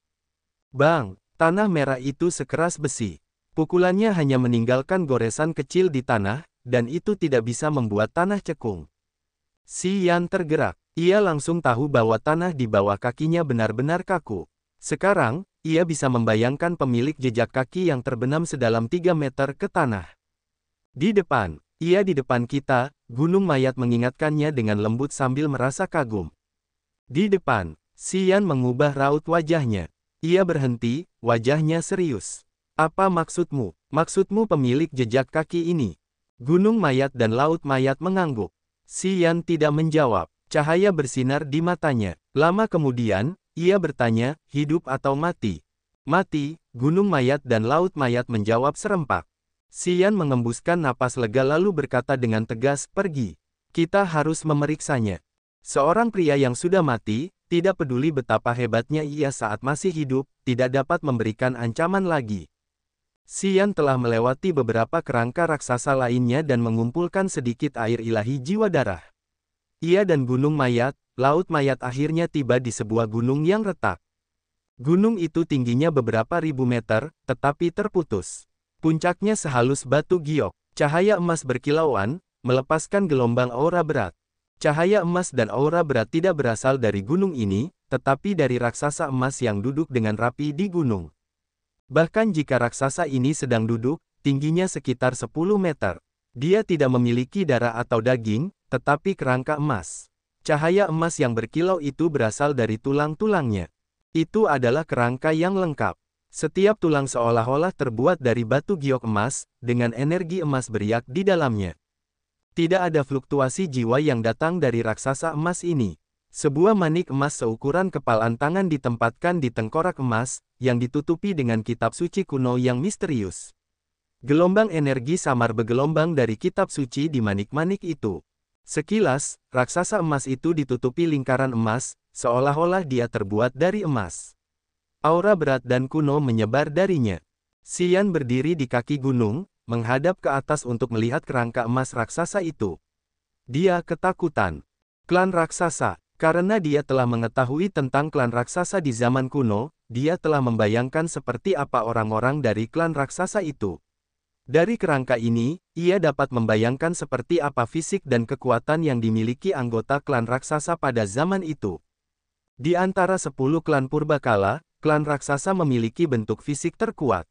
Bang! Tanah merah itu sekeras besi. Pukulannya hanya meninggalkan goresan kecil di tanah, dan itu tidak bisa membuat tanah cekung. Xian tergerak. Ia langsung tahu bahwa tanah di bawah kakinya benar-benar kaku. Sekarang, ia bisa membayangkan pemilik jejak kaki yang terbenam sedalam 3 meter ke tanah. Di depan, ia di depan kita, gunung mayat mengingatkannya dengan lembut sambil merasa kagum. Di depan, Xian mengubah raut wajahnya. Ia berhenti, wajahnya serius. Apa maksudmu? Maksudmu pemilik jejak kaki ini? Gunung mayat dan laut mayat mengangguk. Xian tidak menjawab. Cahaya bersinar di matanya. Lama kemudian, ia bertanya, hidup atau mati? Mati, gunung mayat dan laut mayat menjawab serempak. Xian mengembuskan napas lega lalu berkata dengan tegas, pergi. Kita harus memeriksanya. Seorang pria yang sudah mati, tidak peduli betapa hebatnya ia saat masih hidup, tidak dapat memberikan ancaman lagi. Xian telah melewati beberapa kerangka raksasa lainnya dan mengumpulkan sedikit air ilahi jiwa darah. Ia dan gunung mayat, laut mayat akhirnya tiba di sebuah gunung yang retak. Gunung itu tingginya beberapa ribu meter, tetapi terputus. Puncaknya sehalus batu giok. Cahaya emas berkilauan, melepaskan gelombang aura berat. Cahaya emas dan aura berat tidak berasal dari gunung ini, tetapi dari raksasa emas yang duduk dengan rapi di gunung. Bahkan jika raksasa ini sedang duduk, tingginya sekitar 10 meter. Dia tidak memiliki darah atau daging, tetapi kerangka emas. Cahaya emas yang berkilau itu berasal dari tulang-tulangnya. Itu adalah kerangka yang lengkap. Setiap tulang seolah-olah terbuat dari batu giok emas, dengan energi emas beriak di dalamnya. Tidak ada fluktuasi jiwa yang datang dari raksasa emas ini. Sebuah manik emas seukuran kepalan tangan ditempatkan di tengkorak emas, yang ditutupi dengan kitab suci kuno yang misterius. Gelombang energi samar bergelombang dari kitab suci di manik-manik itu. Sekilas, raksasa emas itu ditutupi lingkaran emas, seolah-olah dia terbuat dari emas. Aura berat dan kuno menyebar darinya. Xian berdiri di kaki gunung, menghadap ke atas untuk melihat kerangka emas raksasa itu. Dia ketakutan. Klan raksasa. Karena dia telah mengetahui tentang klan raksasa di zaman kuno, dia telah membayangkan seperti apa orang-orang dari klan raksasa itu. Dari kerangka ini, ia dapat membayangkan seperti apa fisik dan kekuatan yang dimiliki anggota klan raksasa pada zaman itu. Di antara 10 klan purbakala, klan raksasa memiliki bentuk fisik terkuat.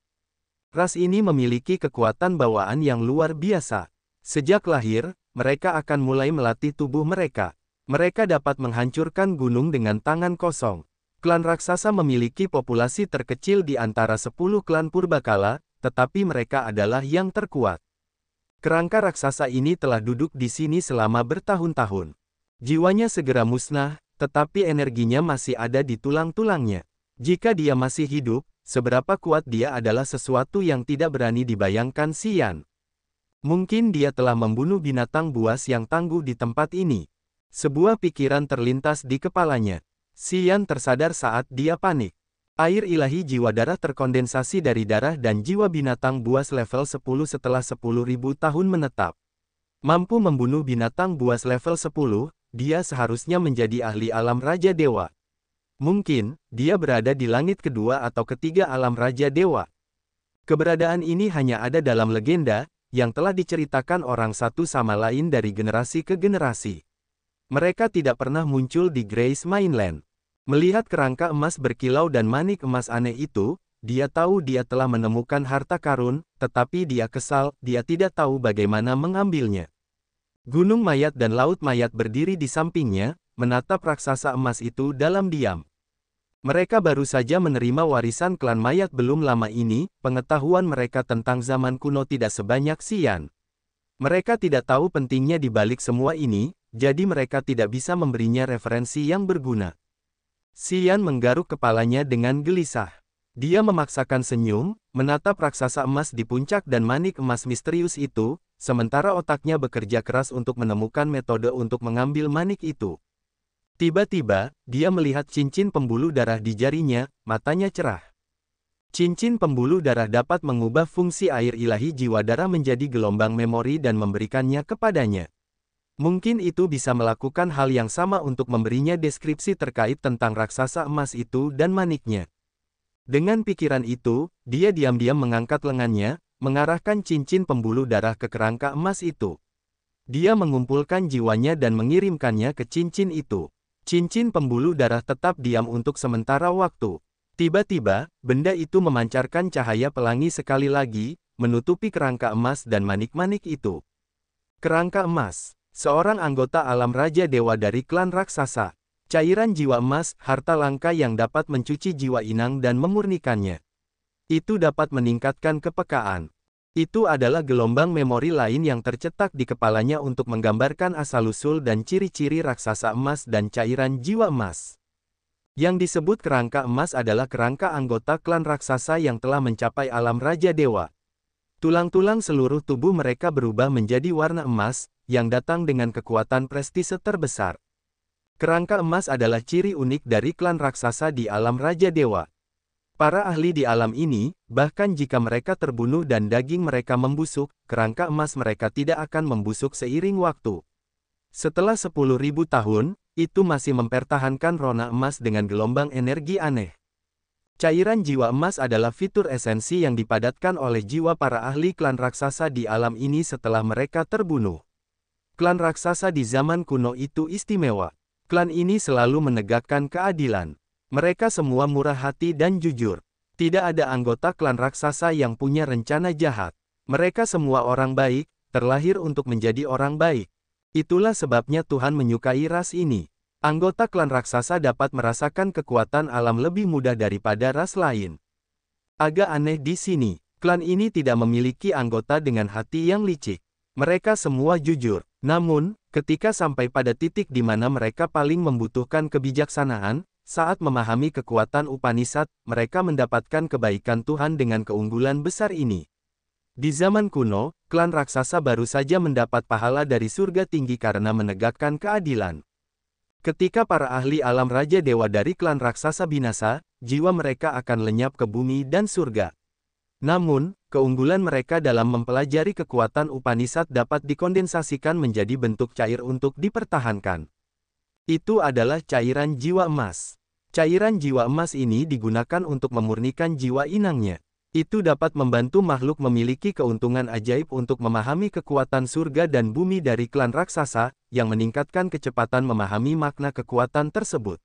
Ras ini memiliki kekuatan bawaan yang luar biasa. Sejak lahir, mereka akan mulai melatih tubuh mereka. Mereka dapat menghancurkan gunung dengan tangan kosong. Klan raksasa memiliki populasi terkecil di antara 10 klan purbakala, tetapi mereka adalah yang terkuat. Kerangka raksasa ini telah duduk di sini selama bertahun-tahun. Jiwanya segera musnah, tetapi energinya masih ada di tulang-tulangnya. Jika dia masih hidup, seberapa kuat dia adalah sesuatu yang tidak berani dibayangkan Xian. Mungkin dia telah membunuh binatang buas yang tangguh di tempat ini. Sebuah pikiran terlintas di kepalanya. Xian tersadar saat dia panik. Air ilahi jiwa darah terkondensasi dari darah dan jiwa binatang buas level 10 setelah 10.000 tahun menetap. Mampu membunuh binatang buas level 10, dia seharusnya menjadi ahli alam Raja Dewa. Mungkin, dia berada di langit kedua atau ketiga alam Raja Dewa. Keberadaan ini hanya ada dalam legenda, yang telah diceritakan orang satu sama lain dari generasi ke generasi. Mereka tidak pernah muncul di Grace Mainland. Melihat kerangka emas berkilau dan manik emas aneh itu, dia tahu dia telah menemukan harta karun, tetapi dia kesal, dia tidak tahu bagaimana mengambilnya. Gunung mayat dan laut mayat berdiri di sampingnya, menatap raksasa emas itu dalam diam. Mereka baru saja menerima warisan klan mayat belum lama ini, pengetahuan mereka tentang zaman kuno tidak sebanyak Xian. Mereka tidak tahu pentingnya di balik semua ini, jadi mereka tidak bisa memberinya referensi yang berguna. Xian menggaruk kepalanya dengan gelisah. Dia memaksakan senyum, menatap raksasa emas di puncak dan manik emas misterius itu, sementara otaknya bekerja keras untuk menemukan metode untuk mengambil manik itu. Tiba-tiba, dia melihat cincin pembuluh darah di jarinya, matanya cerah. Cincin pembuluh darah dapat mengubah fungsi air ilahi jiwa darah menjadi gelombang memori dan memberikannya kepadanya. Mungkin itu bisa melakukan hal yang sama untuk memberinya deskripsi terkait tentang raksasa emas itu dan maniknya. Dengan pikiran itu, dia diam-diam mengangkat lengannya, mengarahkan cincin pembuluh darah ke kerangka emas itu. Dia mengumpulkan jiwanya dan mengirimkannya ke cincin itu. Cincin pembuluh darah tetap diam untuk sementara waktu. Tiba-tiba, benda itu memancarkan cahaya pelangi sekali lagi, menutupi kerangka emas dan manik-manik itu. Kerangka emas. Seorang anggota alam Raja Dewa dari klan raksasa. Cairan jiwa emas, harta langka yang dapat mencuci jiwa inang dan memurnikannya. Itu dapat meningkatkan kepekaan. Itu adalah gelombang memori lain yang tercetak di kepalanya untuk menggambarkan asal-usul dan ciri-ciri raksasa emas dan cairan jiwa emas. Yang disebut kerangka emas adalah kerangka anggota klan raksasa yang telah mencapai alam Raja Dewa. Tulang-tulang seluruh tubuh mereka berubah menjadi warna emas, yang datang dengan kekuatan prestise terbesar. Kerangka emas adalah ciri unik dari klan raksasa di alam Raja Dewa. Para ahli di alam ini, bahkan jika mereka terbunuh dan daging mereka membusuk, kerangka emas mereka tidak akan membusuk seiring waktu. Setelah 10.000 tahun, itu masih mempertahankan rona emas dengan gelombang energi aneh. Cairan jiwa emas adalah fitur esensi yang dipadatkan oleh jiwa para ahli klan raksasa di alam ini setelah mereka terbunuh. Klan raksasa di zaman kuno itu istimewa. Klan ini selalu menegakkan keadilan. Mereka semua murah hati dan jujur. Tidak ada anggota klan raksasa yang punya rencana jahat. Mereka semua orang baik, terlahir untuk menjadi orang baik. Itulah sebabnya Tuhan menyukai ras ini. Anggota klan raksasa dapat merasakan kekuatan alam lebih mudah daripada ras lain. Agak aneh di sini, klan ini tidak memiliki anggota dengan hati yang licik. Mereka semua jujur. Namun, ketika sampai pada titik di mana mereka paling membutuhkan kebijaksanaan, saat memahami kekuatan Upanishad, mereka mendapatkan kebaikan Tuhan dengan keunggulan besar ini. Di zaman kuno, klan raksasa baru saja mendapat pahala dari surga tinggi karena menegakkan keadilan. Ketika para ahli alam Raja Dewa dari klan raksasa binasa, jiwa mereka akan lenyap ke bumi dan surga. Namun, keunggulan mereka dalam mempelajari kekuatan Upanishad dapat dikondensasikan menjadi bentuk cair untuk dipertahankan. Itu adalah cairan jiwa emas. Cairan jiwa emas ini digunakan untuk memurnikan jiwa inangnya. Itu dapat membantu makhluk memiliki keuntungan ajaib untuk memahami kekuatan surga dan bumi dari klan raksasa, yang meningkatkan kecepatan memahami makna kekuatan tersebut.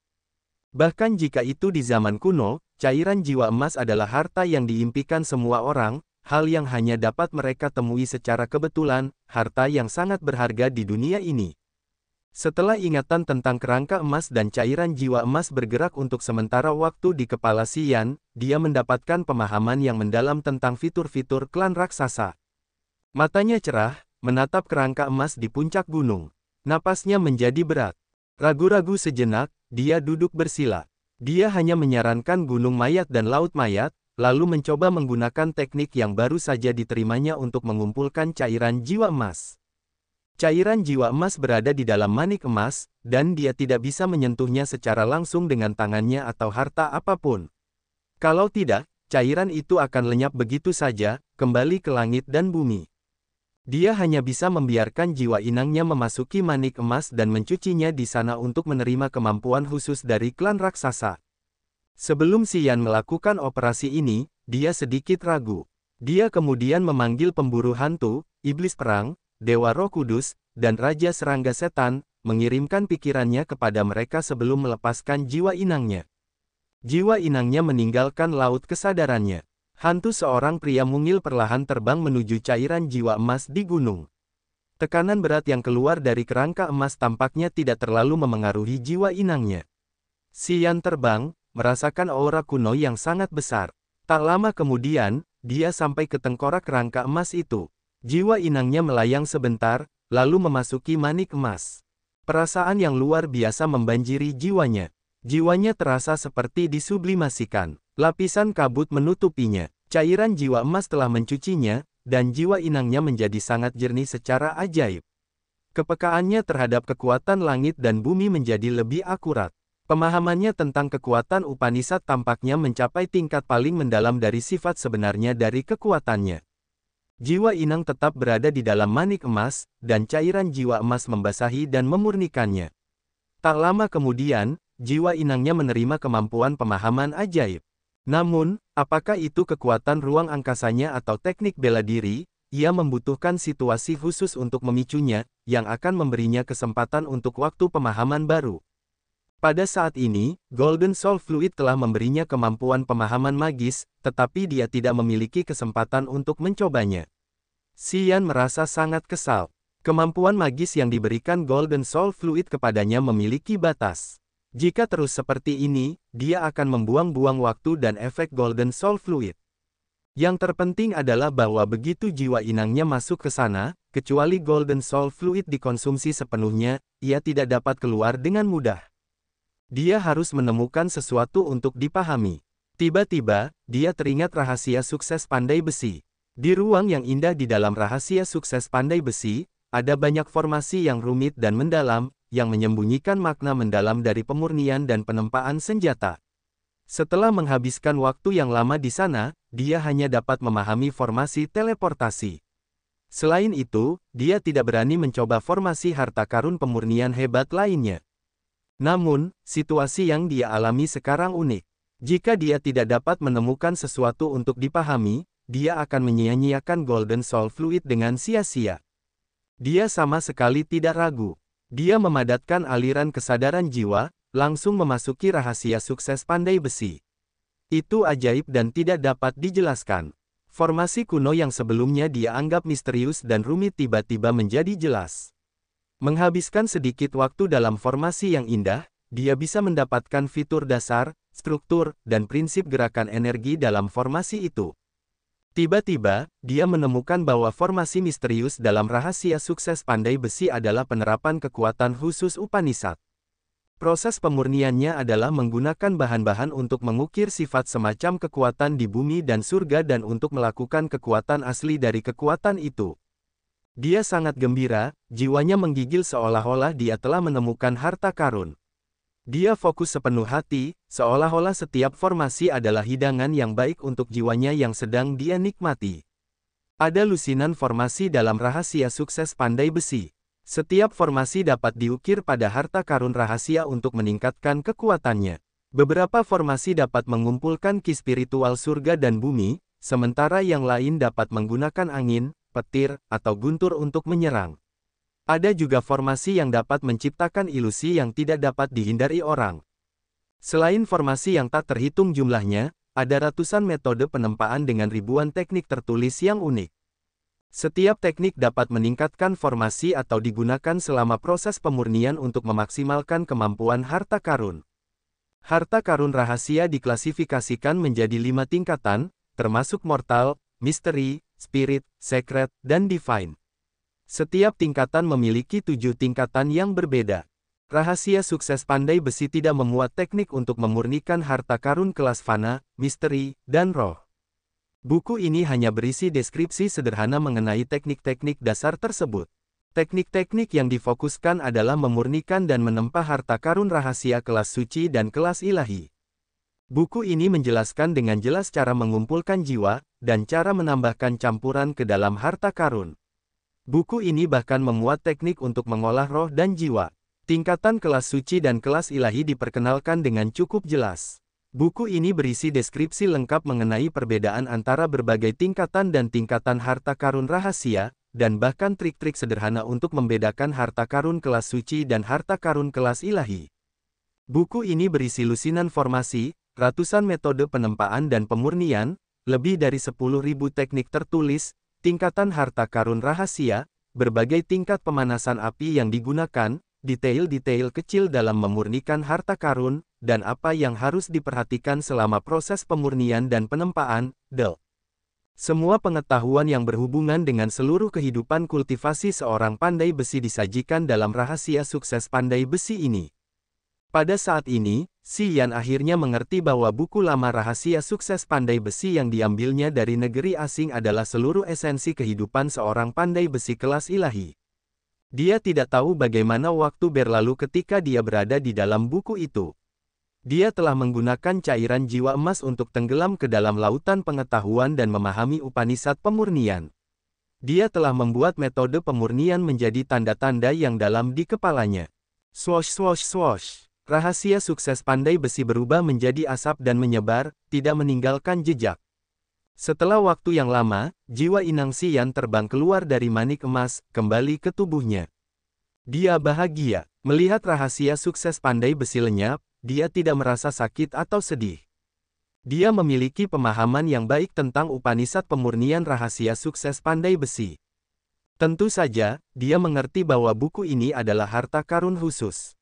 Bahkan jika itu di zaman kuno, cairan jiwa emas adalah harta yang diimpikan semua orang, hal yang hanya dapat mereka temui secara kebetulan, harta yang sangat berharga di dunia ini. Setelah ingatan tentang kerangka emas dan cairan jiwa emas bergerak untuk sementara waktu di kepala Xian, dia mendapatkan pemahaman yang mendalam tentang fitur-fitur klan raksasa. Matanya cerah, menatap kerangka emas di puncak gunung. Napasnya menjadi berat. Ragu-ragu sejenak, dia duduk bersila. Dia hanya menyarankan gunung mayat dan laut mayat, lalu mencoba menggunakan teknik yang baru saja diterimanya untuk mengumpulkan cairan jiwa emas. Cairan jiwa emas berada di dalam manik emas, dan dia tidak bisa menyentuhnya secara langsung dengan tangannya atau harta apapun. Kalau tidak, cairan itu akan lenyap begitu saja, kembali ke langit dan bumi. Dia hanya bisa membiarkan jiwa inangnya memasuki manik emas dan mencucinya di sana untuk menerima kemampuan khusus dari klan raksasa. Sebelum Xian melakukan operasi ini, dia sedikit ragu. Dia kemudian memanggil pemburu hantu, iblis perang, Dewa Roh Kudus, dan Raja Serangga Setan, mengirimkan pikirannya kepada mereka sebelum melepaskan jiwa inangnya. Jiwa inangnya meninggalkan laut kesadarannya. Hantu seorang pria mungil perlahan terbang menuju cairan jiwa emas di gunung. Tekanan berat yang keluar dari kerangka emas tampaknya tidak terlalu memengaruhi jiwa inangnya. Xian terbang, merasakan aura kuno yang sangat besar. Tak lama kemudian, dia sampai ke tengkorak kerangka emas itu. Jiwa inangnya melayang sebentar, lalu memasuki manik emas. Perasaan yang luar biasa membanjiri jiwanya. Jiwanya terasa seperti disublimasikan. Lapisan kabut menutupinya. Cairan jiwa emas telah mencucinya, dan jiwa inangnya menjadi sangat jernih secara ajaib. Kepekaannya terhadap kekuatan langit dan bumi menjadi lebih akurat. Pemahamannya tentang kekuatan Upanishad tampaknya mencapai tingkat paling mendalam dari sifat sebenarnya dari kekuatannya. Jiwa inang tetap berada di dalam manik emas, dan cairan jiwa emas membasahi dan memurnikannya. Tak lama kemudian, jiwa inangnya menerima kemampuan pemahaman ajaib. Namun, apakah itu kekuatan ruang angkasanya atau teknik bela diri? Ia membutuhkan situasi khusus untuk memicunya, yang akan memberinya kesempatan untuk waktu pemahaman baru. Pada saat ini, Golden Soul Fluid telah memberinya kemampuan pemahaman magis, tetapi dia tidak memiliki kesempatan untuk mencobanya. Xian merasa sangat kesal. Kemampuan magis yang diberikan Golden Soul Fluid kepadanya memiliki batas. Jika terus seperti ini, dia akan membuang-buang waktu dan efek Golden Soul Fluid. Yang terpenting adalah bahwa begitu jiwa inangnya masuk ke sana, kecuali Golden Soul Fluid dikonsumsi sepenuhnya, ia tidak dapat keluar dengan mudah. Dia harus menemukan sesuatu untuk dipahami. Tiba-tiba, dia teringat rahasia sukses pandai besi. Di ruang yang indah di dalam rahasia sukses pandai besi, ada banyak formasi yang rumit dan mendalam, yang menyembunyikan makna mendalam dari pemurnian dan penempaan senjata. Setelah menghabiskan waktu yang lama di sana, dia hanya dapat memahami formasi teleportasi. Selain itu, dia tidak berani mencoba formasi harta karun pemurnian hebat lainnya. Namun, situasi yang dia alami sekarang unik. Jika dia tidak dapat menemukan sesuatu untuk dipahami, dia akan menyia-nyiakan Golden Soul Fluid dengan sia-sia. Dia sama sekali tidak ragu. Dia memadatkan aliran kesadaran jiwa, langsung memasuki rahasia sukses pandai besi. Itu ajaib dan tidak dapat dijelaskan. Formasi kuno yang sebelumnya dia anggap misterius dan rumit tiba-tiba menjadi jelas. Menghabiskan sedikit waktu dalam formasi yang indah, dia bisa mendapatkan fitur dasar, struktur, dan prinsip gerakan energi dalam formasi itu. Tiba-tiba, dia menemukan bahwa formasi misterius dalam rahasia sukses pandai besi adalah penerapan kekuatan khusus Upanishad. Proses pemurniannya adalah menggunakan bahan-bahan untuk mengukir sifat semacam kekuatan di bumi dan surga dan untuk melakukan kekuatan asli dari kekuatan itu. Dia sangat gembira, jiwanya menggigil seolah-olah dia telah menemukan harta karun. Dia fokus sepenuh hati, seolah-olah setiap formasi adalah hidangan yang baik untuk jiwanya yang sedang dia nikmati. Ada lusinan formasi dalam rahasia sukses pandai besi. Setiap formasi dapat diukir pada harta karun rahasia untuk meningkatkan kekuatannya. Beberapa formasi dapat mengumpulkan ki spiritual surga dan bumi, sementara yang lain dapat menggunakan angin, petir, atau guntur untuk menyerang. Ada juga formasi yang dapat menciptakan ilusi yang tidak dapat dihindari orang. Selain formasi yang tak terhitung jumlahnya, ada ratusan metode penempaan dengan ribuan teknik tertulis yang unik. Setiap teknik dapat meningkatkan formasi atau digunakan selama proses pemurnian untuk memaksimalkan kemampuan harta karun. Harta karun rahasia diklasifikasikan menjadi 5 tingkatan, termasuk mortal, misteri, spirit, secret, dan divine. Setiap tingkatan memiliki 7 tingkatan yang berbeda. Rahasia sukses pandai besi tidak memuat teknik untuk memurnikan harta karun kelas fana, misteri, dan roh. Buku ini hanya berisi deskripsi sederhana mengenai teknik-teknik dasar tersebut. Teknik-teknik yang difokuskan adalah memurnikan dan menempa harta karun rahasia kelas suci dan kelas ilahi. Buku ini menjelaskan dengan jelas cara mengumpulkan jiwa, dan cara menambahkan campuran ke dalam harta karun. Buku ini bahkan memuat teknik untuk mengolah roh dan jiwa. Tingkatan kelas suci dan kelas ilahi diperkenalkan dengan cukup jelas. Buku ini berisi deskripsi lengkap mengenai perbedaan antara berbagai tingkatan dan tingkatan harta karun rahasia, dan bahkan trik-trik sederhana untuk membedakan harta karun kelas suci dan harta karun kelas ilahi. Buku ini berisi lusinan formasi, ratusan metode penempaan dan pemurnian, lebih dari 10.000 teknik tertulis, tingkatan harta karun rahasia, berbagai tingkat pemanasan api yang digunakan, detail-detail kecil dalam memurnikan harta karun, dan apa yang harus diperhatikan selama proses pemurnian dan penempaan, Semua pengetahuan yang berhubungan dengan seluruh kehidupan kultivasi seorang pandai besi disajikan dalam rahasia sukses pandai besi ini. Pada saat ini, Si Yan akhirnya mengerti bahwa buku lama rahasia sukses pandai besi yang diambilnya dari negeri asing adalah seluruh esensi kehidupan seorang pandai besi kelas ilahi. Dia tidak tahu bagaimana waktu berlalu ketika dia berada di dalam buku itu. Dia telah menggunakan cairan jiwa emas untuk tenggelam ke dalam lautan pengetahuan dan memahami Upanishad pemurnian. Dia telah membuat metode pemurnian menjadi tanda-tanda yang dalam di kepalanya. Swosh swosh swosh. Rahasia sukses pandai besi berubah menjadi asap dan menyebar, tidak meninggalkan jejak. Setelah waktu yang lama, jiwa Inang Xian terbang keluar dari manik emas, kembali ke tubuhnya. Dia bahagia. Melihat rahasia sukses pandai besi lenyap, dia tidak merasa sakit atau sedih. Dia memiliki pemahaman yang baik tentang Upanishad pemurnian rahasia sukses pandai besi. Tentu saja, dia mengerti bahwa buku ini adalah harta karun khusus.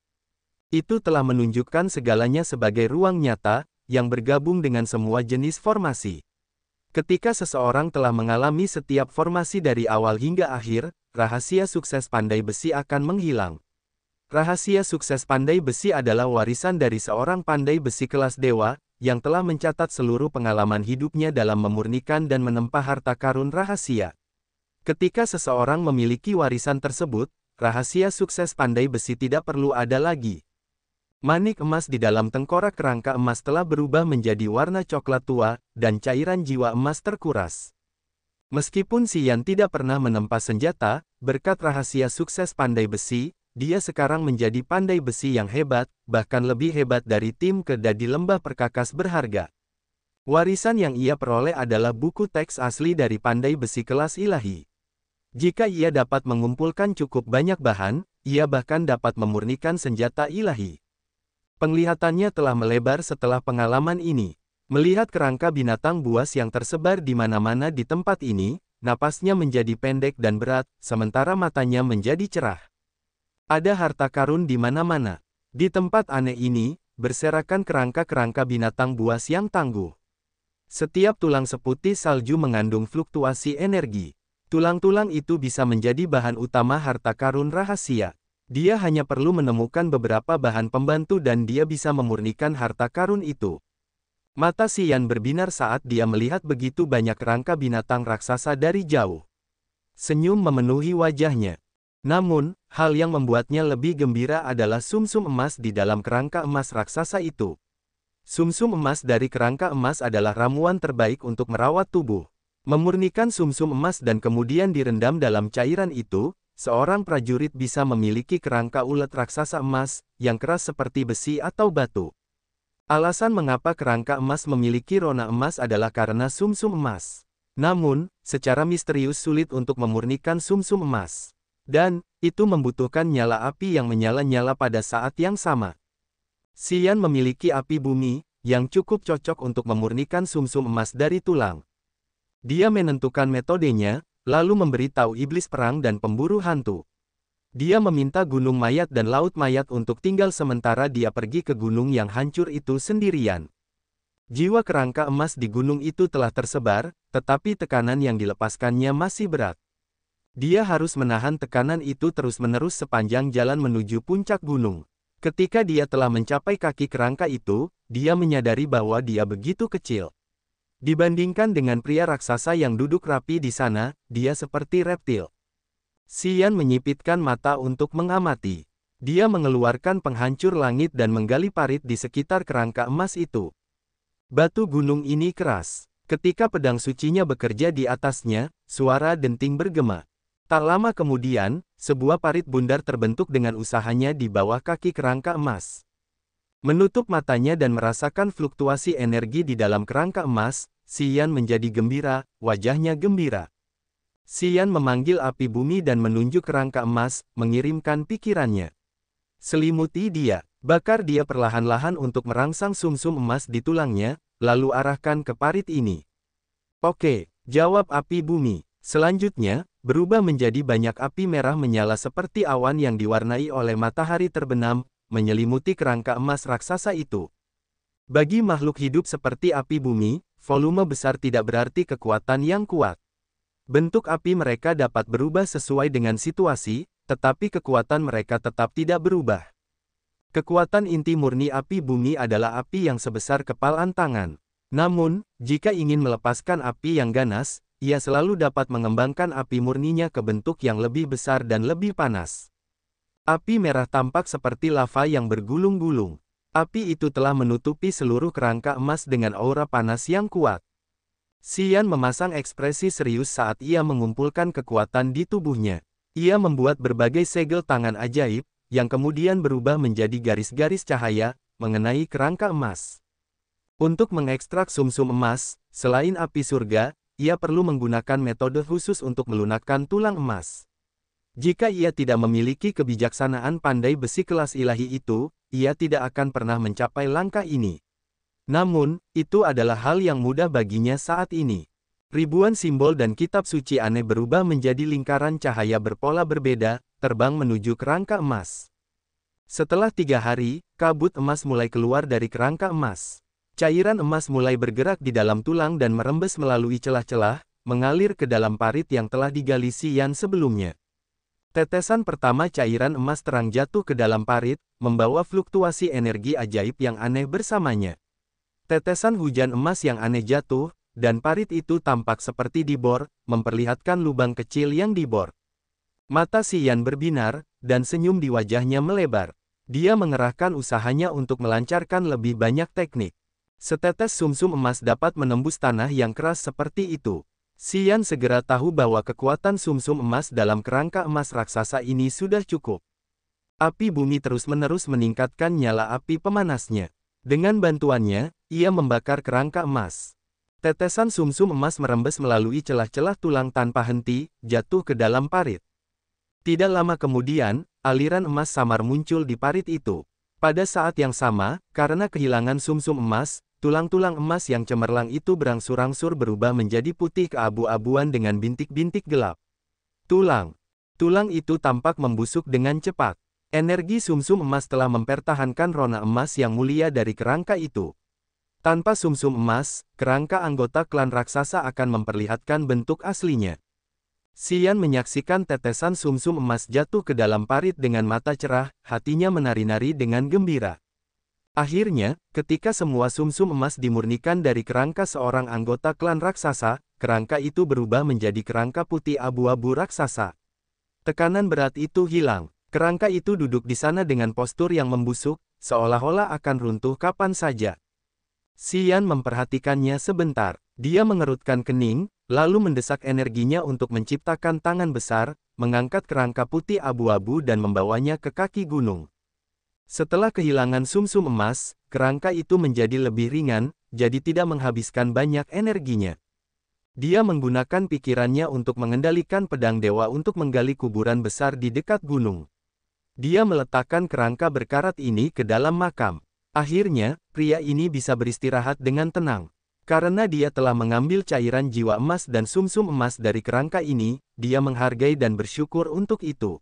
Itu telah menunjukkan segalanya sebagai ruang nyata, yang bergabung dengan semua jenis formasi. Ketika seseorang telah mengalami setiap formasi dari awal hingga akhir, rahasia sukses pandai besi akan menghilang. Rahasia sukses pandai besi adalah warisan dari seorang pandai besi kelas dewa, yang telah mencatat seluruh pengalaman hidupnya dalam memurnikan dan menempa harta karun rahasia. Ketika seseorang memiliki warisan tersebut, rahasia sukses pandai besi tidak perlu ada lagi. Manik emas di dalam tengkorak kerangka emas telah berubah menjadi warna coklat tua, dan cairan jiwa emas terkuras. Meskipun Xian tidak pernah menempa senjata, berkat rahasia sukses pandai besi, dia sekarang menjadi pandai besi yang hebat, bahkan lebih hebat dari tim Keda di lembah perkakas berharga. Warisan yang ia peroleh adalah buku teks asli dari pandai besi kelas ilahi. Jika ia dapat mengumpulkan cukup banyak bahan, ia bahkan dapat memurnikan senjata ilahi. Penglihatannya telah melebar setelah pengalaman ini. Melihat kerangka binatang buas yang tersebar di mana-mana di tempat ini, napasnya menjadi pendek dan berat, sementara matanya menjadi cerah. Ada harta karun di mana-mana. Di tempat aneh ini, berserakan kerangka-kerangka binatang buas yang tangguh. Setiap tulang seputih salju mengandung fluktuasi energi. Tulang-tulang itu bisa menjadi bahan utama harta karun rahasia. Dia hanya perlu menemukan beberapa bahan pembantu dan dia bisa memurnikan harta karun itu. Mata Xian berbinar saat dia melihat begitu banyak kerangka binatang raksasa dari jauh. Senyum memenuhi wajahnya. Namun, hal yang membuatnya lebih gembira adalah sumsum emas di dalam kerangka emas raksasa itu. Sumsum emas dari kerangka emas adalah ramuan terbaik untuk merawat tubuh. Memurnikan sumsum emas dan kemudian direndam dalam cairan itu, seorang prajurit bisa memiliki kerangka ulet raksasa emas, yang keras seperti besi atau batu. Alasan mengapa kerangka emas memiliki rona emas adalah karena sumsum emas. Namun, secara misterius sulit untuk memurnikan sumsum emas. Dan, itu membutuhkan nyala api yang menyala-nyala pada saat yang sama. Xian memiliki api bumi, yang cukup cocok untuk memurnikan sumsum emas dari tulang. Dia menentukan metodenya, lalu memberitahu iblis perang dan pemburu hantu. Dia meminta gunung mayat dan laut mayat untuk tinggal sementara dia pergi ke gunung yang hancur itu sendirian. Jiwa kerangka emas di gunung itu telah tersebar, tetapi tekanan yang dilepaskannya masih berat. Dia harus menahan tekanan itu terus-menerus sepanjang jalan menuju puncak gunung. Ketika dia telah mencapai kaki kerangka itu, dia menyadari bahwa dia begitu kecil. Dibandingkan dengan pria raksasa yang duduk rapi di sana, dia seperti reptil. Xian menyipitkan mata untuk mengamati. Dia mengeluarkan penghancur langit dan menggali parit di sekitar kerangka emas itu. Batu gunung ini keras. Ketika pedang sucinya bekerja di atasnya, suara denting bergema. Tak lama kemudian, sebuah parit bundar terbentuk dengan usahanya di bawah kaki kerangka emas. Menutup matanya dan merasakan fluktuasi energi di dalam kerangka emas, Xian menjadi gembira, wajahnya gembira. Xian memanggil api bumi dan menunjuk kerangka emas, mengirimkan pikirannya. Selimuti dia, bakar dia perlahan-lahan untuk merangsang sumsum emas di tulangnya, lalu arahkan ke parit ini. Oke, jawab api bumi. Selanjutnya, berubah menjadi banyak api merah menyala seperti awan yang diwarnai oleh matahari terbenam, menyelimuti kerangka emas raksasa itu. Bagi makhluk hidup seperti api bumi, volume besar tidak berarti kekuatan yang kuat. Bentuk api mereka dapat berubah sesuai dengan situasi, tetapi kekuatan mereka tetap tidak berubah. Kekuatan inti murni api bumi adalah api yang sebesar kepalan tangan. Namun, jika ingin melepaskan api yang ganas, ia selalu dapat mengembangkan api murninya ke bentuk yang lebih besar dan lebih panas. Api merah tampak seperti lava yang bergulung-gulung. Api itu telah menutupi seluruh kerangka emas dengan aura panas yang kuat. Xian memasang ekspresi serius saat ia mengumpulkan kekuatan di tubuhnya. Ia membuat berbagai segel tangan ajaib, yang kemudian berubah menjadi garis-garis cahaya, mengenai kerangka emas. Untuk mengekstrak sumsum emas, selain api surga, ia perlu menggunakan metode khusus untuk melunakkan tulang emas. Jika ia tidak memiliki kebijaksanaan pandai besi kelas ilahi itu, ia tidak akan pernah mencapai langkah ini. Namun, itu adalah hal yang mudah baginya saat ini. Ribuan simbol dan kitab suci aneh berubah menjadi lingkaran cahaya berpola berbeda, terbang menuju kerangka emas. Setelah 3 hari, kabut emas mulai keluar dari kerangka emas. Cairan emas mulai bergerak di dalam tulang dan merembes melalui celah-celah, mengalir ke dalam parit yang telah digali Xian sebelumnya. Tetesan pertama cairan emas terang jatuh ke dalam parit, membawa fluktuasi energi ajaib yang aneh bersamanya. Tetesan hujan emas yang aneh jatuh, dan parit itu tampak seperti dibor, memperlihatkan lubang kecil yang dibor. Mata Xian berbinar, dan senyum di wajahnya melebar. Dia mengerahkan usahanya untuk melancarkan lebih banyak teknik. Setetes sumsum emas dapat menembus tanah yang keras seperti itu. Xian segera tahu bahwa kekuatan sumsum emas dalam kerangka emas raksasa ini sudah cukup. Api bumi terus-menerus meningkatkan nyala api pemanasnya. Dengan bantuannya, ia membakar kerangka emas. Tetesan sumsum emas merembes melalui celah-celah tulang tanpa henti, jatuh ke dalam parit. Tidak lama kemudian, aliran emas samar muncul di parit itu. Pada saat yang sama, karena kehilangan sumsum emas, tulang-tulang emas yang cemerlang itu berangsur-angsur berubah menjadi putih keabu-abuan dengan bintik-bintik gelap. Tulang itu tampak membusuk dengan cepat. Energi sumsum emas telah mempertahankan rona emas yang mulia dari kerangka itu. Tanpa sumsum emas, kerangka anggota klan raksasa akan memperlihatkan bentuk aslinya. Xian menyaksikan tetesan sumsum emas jatuh ke dalam parit dengan mata cerah, hatinya menari-nari dengan gembira. Akhirnya, ketika semua sumsum emas dimurnikan dari kerangka seorang anggota klan raksasa, kerangka itu berubah menjadi kerangka putih abu-abu raksasa. Tekanan berat itu hilang. Kerangka itu duduk di sana dengan postur yang membusuk, seolah-olah akan runtuh kapan saja. Xian memperhatikannya sebentar. Dia mengerutkan kening, lalu mendesak energinya untuk menciptakan tangan besar, mengangkat kerangka putih abu-abu dan membawanya ke kaki gunung. Setelah kehilangan sumsum emas, kerangka itu menjadi lebih ringan, jadi tidak menghabiskan banyak energinya. Dia menggunakan pikirannya untuk mengendalikan pedang dewa untuk menggali kuburan besar di dekat gunung. Dia meletakkan kerangka berkarat ini ke dalam makam. Akhirnya, pria ini bisa beristirahat dengan tenang. Karena dia telah mengambil cairan jiwa emas dan sumsum emas dari kerangka ini, dia menghargai dan bersyukur untuk itu.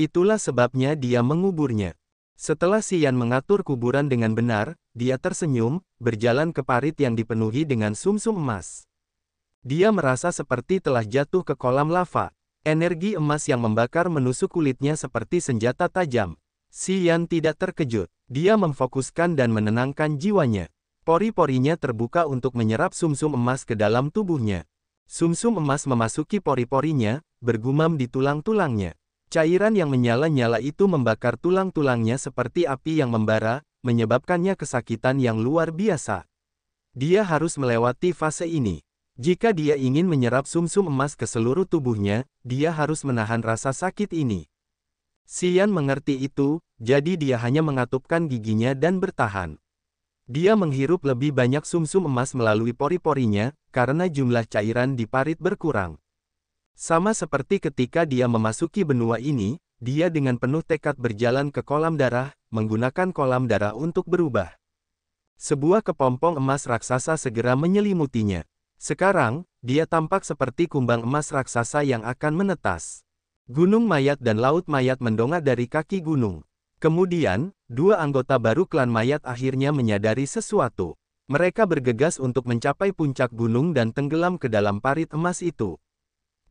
Itulah sebabnya dia menguburnya. Setelah Xian mengatur kuburan dengan benar, dia tersenyum, berjalan ke parit yang dipenuhi dengan sumsum emas. Dia merasa seperti telah jatuh ke kolam lava. Energi emas yang membakar menusuk kulitnya seperti senjata tajam. Xian tidak terkejut. Dia memfokuskan dan menenangkan jiwanya. Pori-porinya terbuka untuk menyerap sumsum emas ke dalam tubuhnya. Sumsum emas memasuki pori-porinya, bergumam di tulang-tulangnya. Cairan yang menyala-nyala itu membakar tulang-tulangnya seperti api yang membara, menyebabkannya kesakitan yang luar biasa. Dia harus melewati fase ini. Jika dia ingin menyerap sumsum emas ke seluruh tubuhnya, dia harus menahan rasa sakit ini. Xian mengerti itu, jadi dia hanya mengatupkan giginya dan bertahan. Dia menghirup lebih banyak sumsum emas melalui pori-porinya, karena jumlah cairan di parit berkurang. Sama seperti ketika dia memasuki benua ini, dia dengan penuh tekad berjalan ke kolam darah, menggunakan kolam darah untuk berubah. Sebuah kepompong emas raksasa segera menyelimutinya. Sekarang, dia tampak seperti kumbang emas raksasa yang akan menetas. Gunung mayat dan laut mayat mendongak dari kaki gunung. Kemudian, dua anggota baru klan mayat akhirnya menyadari sesuatu. Mereka bergegas untuk mencapai puncak gunung dan tenggelam ke dalam parit emas itu.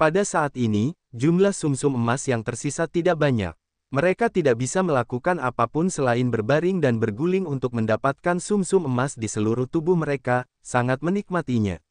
Pada saat ini, jumlah sumsum emas yang tersisa tidak banyak. Mereka tidak bisa melakukan apapun selain berbaring dan berguling untuk mendapatkan sumsum emas di seluruh tubuh mereka, sangat menikmatinya.